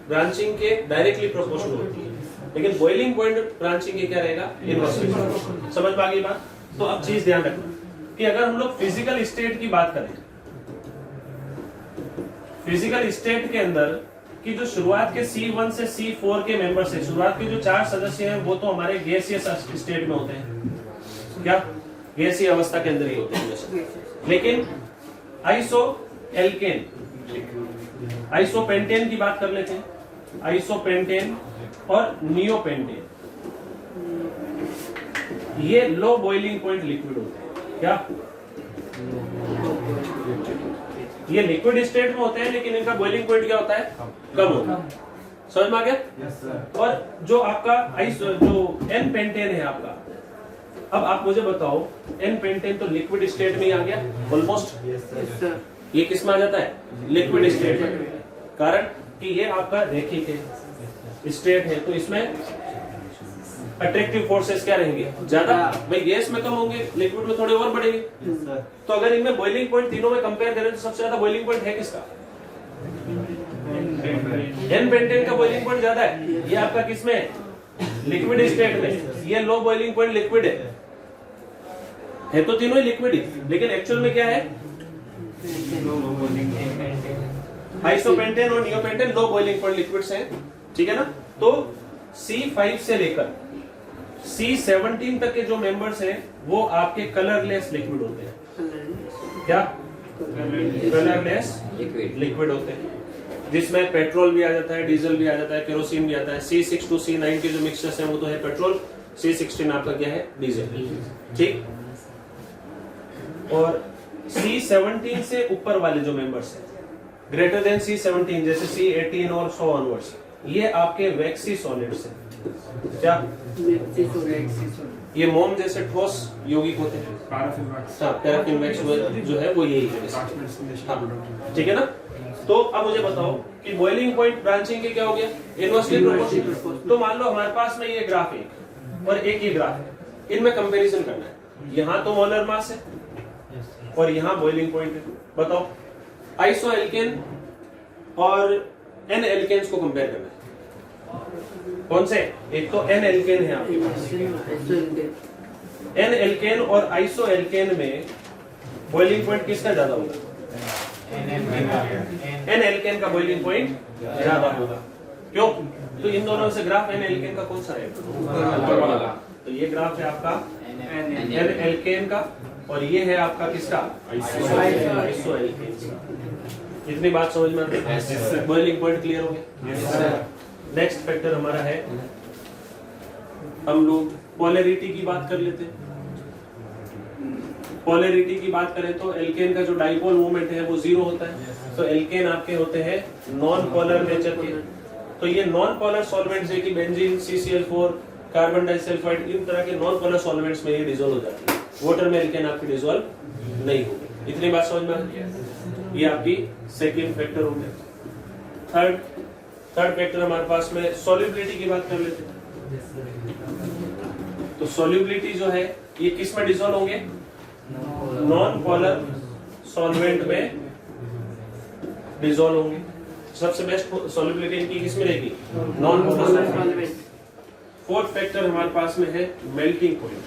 ब्रांचिंग के डायरेक्टली प्रोपोर्शनल होती है, लेकिन बॉइलिंग पॉइंट ब्रांचिंग के क्या रहेगा, इनवर्सली प्रोपोर्शनल। समझ में आ गई बात। तो अब चीज ध्यान रखना कि अगर हम लोग फिजिकल स्टेट की बात करें, फिजिकल स्टेट के अंदर की जो शुरुआत के C1 से C4 के मेंबर्स है, शुरुआत के जो 4 सदस्य हैं वो तो हमारे गैसीय स्टेट में होते हैं, क्या गैसीय अवस्था के अंदर ही होते हैं। लेकिन आइसो एल्केन, आइसोपेंटेन की बात कर लेते हैं, आइसोपेंटेन और नियोपेंटेन, ये लो बॉइलिंग पॉइंट लिक्विड होते हैं। क्या ये लिक्विड स्टेट में होते हैं, लेकिन इनका बॉइलिंग पॉइंट क्या होता है, कम होता है। समझ में आ गया। और जो आपका जो एन पेंटेन है आपका, अब आप मुझे बताओ एन पेंटेन तो लिक्विड स्टेट में ही आ गया ऑलमोस्ट। ये किस में आ जाता है, लिक्विड स्टेट में। कारण कि ये आपका रैखिक है, स्टेट है, तो इसमें अट्रैक्टिव फोर्सेस क्या रहेंगे, ज्यादा। भाई गैस में कम होंगे, लिक्विड में थोड़े और बढ़ेंगे। तो अगर इनमें बॉइलिंग पॉइंट तीनों में कंपेयर करें तो सबसे ज्यादा बॉइलिंग पॉइंट है किसका, एन पेंटेन का बॉइलिंग पॉइंट ज्यादा है। ये आपका किसमें है, लिक्विड स्टेट में। ये लो बॉइलिंग पॉइंट लिक्विड है तो तीनों ही लिक्विड ही, लेकिन एक्चुअल में क्या है, आइसोपेंटेन और neopentane low boiling point liquids हैं, ठीक है ना। तो C5 से लेकर C17 तक के जो मेंबर्स हैं वो आपके कलरलेस लिक्विड होते हैं। क्या, कलरलेस लिक्विड होते हैं, जिसमें पेट्रोल भी आ जाता है, डीजल भी आ जाता है, केरोसिन भी आता है। C6 to C9 के जो मिक्सचर्स हैं वो तो है पेट्रोल, C16 आपका क्या है, डीजल, ठीक। और C17 से ऊपर वाले जो मेंबर्स हैं, ग्रेटर देन C17 जैसे C18 और सो ऑनवर्ड्स, ये आपके वैक्सी सॉलिड्स हैं। क्या, ये मोम जैसे ठोस यौगिक होते हैं, पैराफिन वैक्स जो है वो यही है, ठीक है ना। तो अब मुझे बताओ कि बॉइलिंग पॉइंट ब्रांचिंग के क्या हो गया, इनवर्सली प्रोपोर्शनल। तो मान लो हमारे पास में ये ग्राफ है और एक ये ग्राफ है, इनमें कंपैरिजन करना है। यहाँ तो मोलर मास है और यहाँ बॉइलिंग पॉइंट है। बताओ आइसो एल्केन और एन एल्केन्स को कंपेयर करना है, कौन से, एक तो एन एल्केन है आपके पास, एन एल्केन और आइसो एल्केन में बॉइलिंग पॉइंट किसका ज्यादा होगा, एन एल्केन का बॉइलिंग पॉइंट ज्यादा होगा। क्यों, तो इन दोनों से ग्राफ एन एल्केन का कौन सा है, तो ये ग्राफ है आपका एन एल्केन का और ये है आपका किसका, आइसो एल्केन। इतनी बात समझ में आती है, बॉइलिंग पॉइंट क्लियर हो गया। नेक्स्ट फैक्टर हमारा है, हम लोग पोलैरिटी की बात कर लेते हैं। पोलैरिटी की बात करें तो एल्केन का जो डाइपोल मोमेंट है वो 0 होता है, तो एल्केन आपके होते हैं नॉन पोलर नेचर के। तो ये नॉन पोलर सॉल्वेंट्स है कि बेंजीन, CCl4, कार्बन डाइसल्फाइड, इन तरह के नॉन पोलर सॉल्वेंट्स में ये डिसॉल्व हो जाती है। वाटर में एल्केन आपकी डिसॉल्व नहीं होगी। इतनी बात समझ में आ गई, ये आपकी सेकेंड फैक्टर हो गया। थर्ड फैक्टर हमारे पास में सॉल्युबिलिटी की बात कर लेते हैं। तो सॉल्युबिलिटी जो है ये किस में डिसॉल्व होंगे, नॉन पोलर सॉल्वेंट में डिसॉल्व होंगे। सबसे बेस्ट सॉल्युबिलिटी इनकी किस में रहेगी, non polar solvent. Fourth factor हमारे पास में है मेल्टिंग पॉइंट,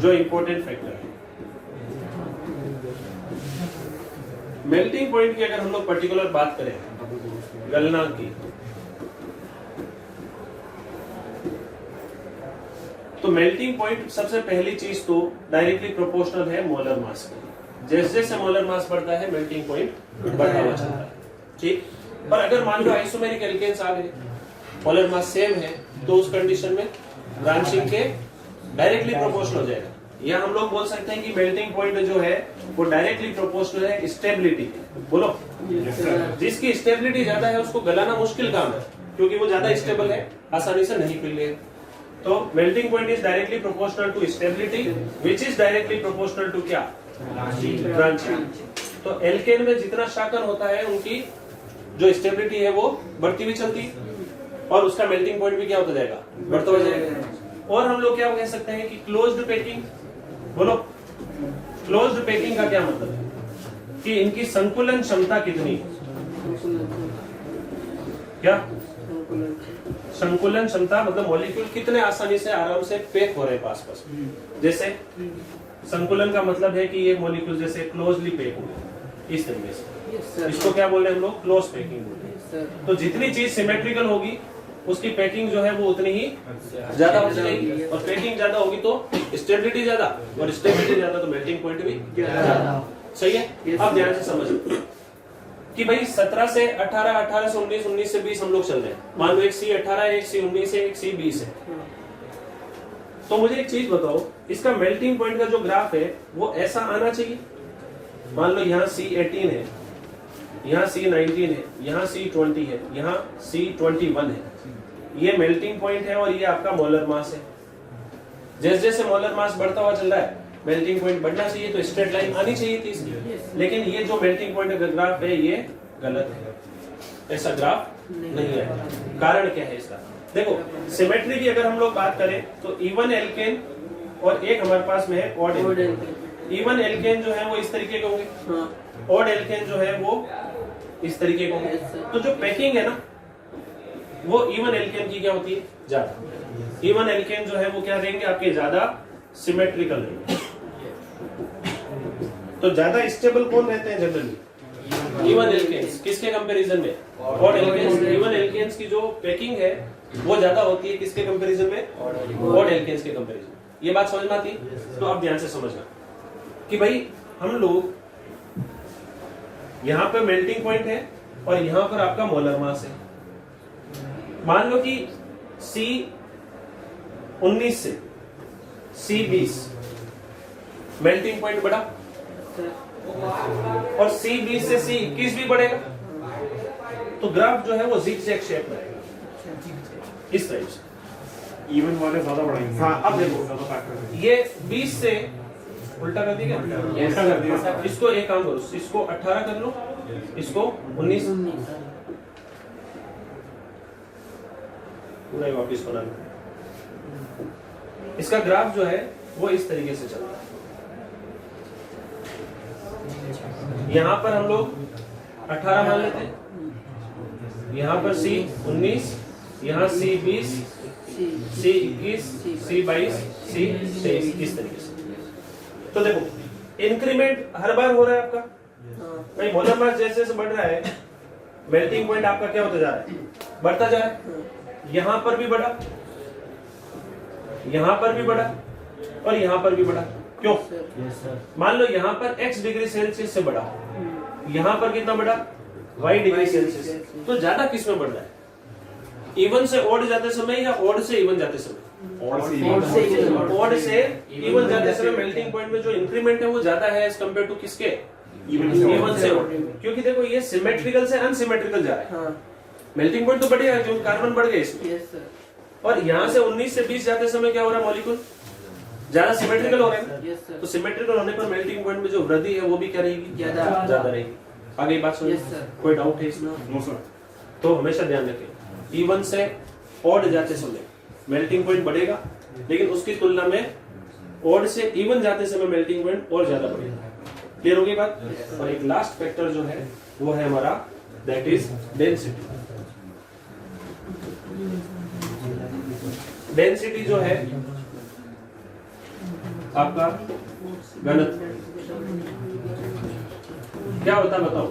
जो इंपॉर्टेंट फैक्टर है। मेल्टिंग पॉइंट की अगर हम लोग पर्टिकुलर बात करें, गलनांक की, तो मेल्टिंग पॉइंट सबसे पहली चीज तो डायरेक्टली प्रोपोर्शनल है मोलर मास के। जैसे जैसे मोलर मास बढ़ता है मेल्टिंग पॉइंट बढ़ता हुआ चलता है, ठीक। पर अगर मान लो आइसोमेरिक एल्केन्स आ गए, मोलर मास सेम है, तो उस कंडीशन में ब्रांचिंग के डायरेक्टली प्रोपोर्शनल हो जाएगा। या हम लोग बोल सकते हैं कि मेल्टिंग पॉइंट जो है वो डायरेक्टली प्रोपोर्शनल है स्टेबिलिटी। बोलो, जिसकी स्टेबिलिटी ज्यादा है उसको गलाना मुश्किल काम है, क्योंकि वो ज्यादा स्टेबल है, आसानी से नहीं पिघलेगा। तो melting point is directly proportional to stability which is directly proportional to क्या, ब्रांचिंग। तो एल्केन में जितना शाकन होता है उनकी जो स्टेबिलिटी है वो बढ़ती हुई चलती और उसका मेल्टिंग पॉइंट भी क्या होता जाएगा, बढ़ता हुआ जाएगा। और हम लोग क्या कह सकते हैं कि क्लोज्ड पैकिंग। बोलो, क्लोज्ड पैकिंग का क्या मतलब है कि इनकी संकुलन क्षमता कितनी है? क्या संकुलन क्षमता मतलब मॉलिक्यूल कितने आसानी से आराम से पैक हो रहे हैं पास पास। जैसे संकुलन का मतलब है कि ये मॉलिक्यूल जैसे क्लोजली पैक हुए इस तरीके से, इसको क्या बोल रहे हैं हम लोग, क्लोज पैकिंग बोल रहे हैं। तो जितनी चीज सिमेट्रिकल होगी उसकी पैकिंग जो है वो उतनी ही ज्यादा हो जाएगी, और पैकिंग ज्यादा होगी तो स्टेबिलिटी ज्यादा, और स्टेबिलिटी ज्यादा तो मेल्टिंग पॉइंट भी ज्यादा। सही है। अब ध्यान से समझो कि भाई 17 से 18, 18 से 19, 19 से 20 हम लोग चल रहे हैं। मान लो एक C18 है, एक C19 है, एक C20 है। तो मुझे एक चीज बताओ, इसका मेल्टिंग पॉइंट का जो ग्राफ है वो ऐसा आना चाहिए। मान लो यहाँ C18 है, यहाँ C19 है, यहाँ C20 है, यहाँ C21 है। ये मेल्टिंग पॉइंट है और ये आपका मोलर मास है। जैसे जैसे मोलर मास बढ़ता हुआ चल रहा है मेल्टिंग पॉइंट बढ़ना चाहिए, तो स्ट्रेट लाइन आनी चाहिए थी इसकी। लेकिन ये जो मेल्टिंग पॉइंट का ग्राफ है ये गलत है, ऐसा ग्राफ नहीं है। कारण क्या है इसका? देखो, सिमेट्री की अगर हम लोग बात करें तो इवन एल्केन और एक हमारे पास में है ऑड एल्केन। इवन एल्केन जो है वो इस तरीके के होंगे, ऑड एल्केन जो है वो इस तरीके के होंगे। तो जो पैकिंग है ना वो इवन एल्केन की क्या होती है, ज्यादा। इवन एल्केन जो है वो क्या रहेंगे आपके, ज्यादा सिमेट्रिकल रहेंगे। तो ज्यादा स्टेबल कौन रहते हैं जनरली? Even alkanes. किसके कंपैरिजन में? Odd alkanes. इवन एल्केन्स की जो पैकिंग है वो ज्यादा होती है किसके कंपैरिजन में? ऑड एल्केन्स के कंपैरिजन। ये बात समझ में आती है? तो अब ध्यान से समझना कि भाई हम लोग यहाँ पे मेल्टिंग पॉइंट है और यहाँ पर आपका मोलर मास है। मान लो कि C19 से C20 मेल्टिंग पॉइंट बढ़ा और C20 से C21 भी बढ़ेगा, तो ग्राफ जो है वो ज़िगज़ैग शेप में रहेगा इस टाइप से। इवन वाले ज्यादा बढ़ाएंगे। हाँ, अब देखो ये 20 से उल्टा कर दिया, उल्टा कर दिया। इसको एक काम करो, इसको 18 कर लो, इसको 19 पूरा ही वापिस बना लो। इसका ग्राफ जो है वो इस तरीके से चलता है। यहाँ पर हम लोग 18 मान लेते हैं, यहाँ पर C19, यहाँ C20, C21, C22, C23 इस तरीके से। तो देखो इंक्रीमेंट हर बार हो रहा है आपका। भाई मोलर मास जैसे जैसे बढ़ रहा है मेल्टिंग पॉइंट आपका क्या होता जा रहा है, बढ़ता जा रहा है। यहाँ पर भी बढ़ा, यहाँ पर भी बढ़ा और यहाँ पर भी बढ़ा। क्यों? मान लो यहाँ पर x डिग्री सेल्सियस से बढ़ा, यहाँ पर कितना बढ़ा, y डिग्री सेल्सियस। तो ज्यादा किस में बढ़ रहा है, इवन से ऑड जाते समय या ऑड से इवन जाते समय? ऑड से इवन जाते समय मेल्टिंग पॉइंट में जो इंक्रीमेंट है वो ज्यादा है एज कम्पेयर टू किसके, इवन से ऑड। क्योंकि देखो ये सिमेट्रिकल से अनसिमेट्रिकल जा रहा है। मेल्टिंग पॉइंट तो बढ़ेगा जो कार्बन बढ़ गए इसमें, और यहाँ से 19 से 20 जाते समय क्या हो रहा है, मॉलिक्यूल ज्यादा सिमेट्रिकल हो रहे हैं। तो सिमेट्रिकल होने पर मेल्टिंग पॉइंट में जो वृद्धि है वो भी क्या रहेगी, ज्यादा रहेगी। आगे बात सुनिए, कोई डाउट है इसमें? No sir. तो हमेशा ध्यान रखें, इवन से ऑड जाते समय मेल्टिंग पॉइंट बढ़ेगा, लेकिन उसकी तुलना में ऑड से इवन जाते समय मेल्टिंग पॉइंट और ज्यादा बढ़ेगा। क्लियर हो गई बात? और एक लास्ट फैक्टर जो है वो है हमारा, दैट इज डेंसिटी। डेंसिटी जो है आपका घनत्व क्या होता है बताओ?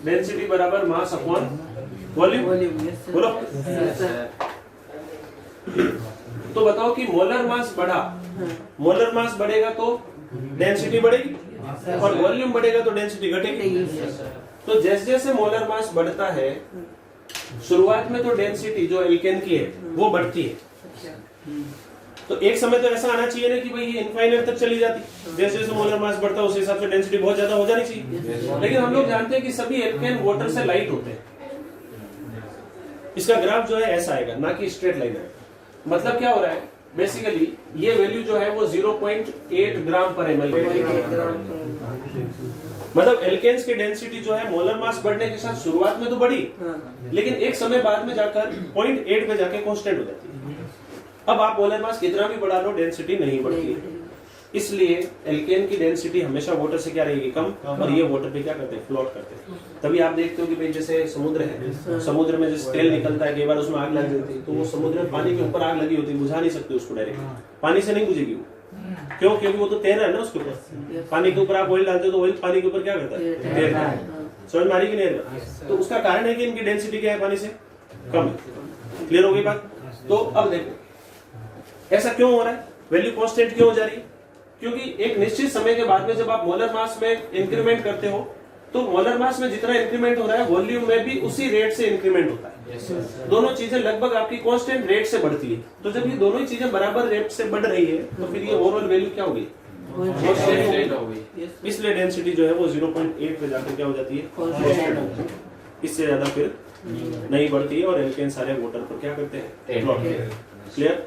डेंसिटी बराबर मास अपॉन वॉल्यूम। बोलो। तो बताओ कि मोलर मास बढ़ा, मोलर मास बढ़ेगा तो डेंसिटी बढ़ेगी, और वॉल्यूम बढ़ेगा तो डेंसिटी घटेगी। तो जैसे जैसे मोलर मास बढ़ता है, शुरुआत में तो डेंसिटी जो एल्केन की है वो बढ़ती है, तो एक समय तो ऐसा आना चाहिए ना कि भाई ये इनफाइनाइट तक चली जाती, जैसे जैसे मोलर मास बढ़ता है उस हिसाब से डेंसिटी बहुत ज्यादा हो जानी चाहिए। लेकिन हम लोग जानते हैं कि सभी एल्केन वाटर से लाइट होते हैं। इसका ग्राफ जो है ऐसा आएगा, ना कि स्ट्रेट लाइन आएगा। मतलब क्या हो रहा है, बेसिकली ये वैल्यू जो है वो 0.8 ग्राम पर ml, मतलब एल्केन्स की डेंसिटी जो है मोलर मास बढ़ने के साथ शुरुआत में तो बढ़ी, लेकिन एक समय बाद में जाकर 0.8 पे जाके कांस्टेंट हो जाती है। अब आप मोलर मास कितना भी बढ़ा लो, डेंसिटी नहीं बढ़ती है। इसलिए एल्केन की डेंसिटी हमेशा वाटर से क्या रहेगी, कम, और ये वाटर पे क्या करते हैं, फ्लोट करते हैं। तभी आप देखते हो कि भाई जैसे समुद्र है, समुद्र में जैसे तेल निकलता है, कई बार उसमें आग लग जाती है, तो वो समुद्र में पानी के ऊपर आग लगी होती है, बुझा नहीं सकते उसको डायरेक्ट, पानी से नहीं बुझेगी वो। क्यों? क्योंकि वो तो तैर रहा है ना उसके ऊपर। पानी के ऊपर आप ऑयल डालते हो तो ऑयल पानी के ऊपर क्या करता है, तैरता है। समझ में आ रही कि नहीं? तो उसका कारण है कि इनकी डेंसिटी क्या है, पानी से कम है। क्लियर हो गई बात? तो अब देखो ऐसा क्यों हो रहा है, वैल्यू कांस्टेंट क्यों हो जा रही है? क्योंकि एक निश्चित समय के बाद में जब आप मोलर मास में इंक्रीमेंट करते हो, तो मोलर मास में जितना इंक्रीमेंट हो रहा है, वॉल्यूम में भी उसी रेट से इंक्रीमेंट होता है। दोनों चीजें लगभग आपकी कांस्टेंट रेट से बढ़ती है। तो जब ये दोनों ही चीजें बराबर रेट से बढ़ रही है, तो फिर ये ओवरऑल वैल्यू क्या होगी, इसलिए डेंसिटी जो है वो 0.8 पे जाकर क्या हो जाती है, इससे ज्यादा फिर नहीं बढ़ती है, और एल्केन सारे वाटर पर क्या करते हैं, क्लियर?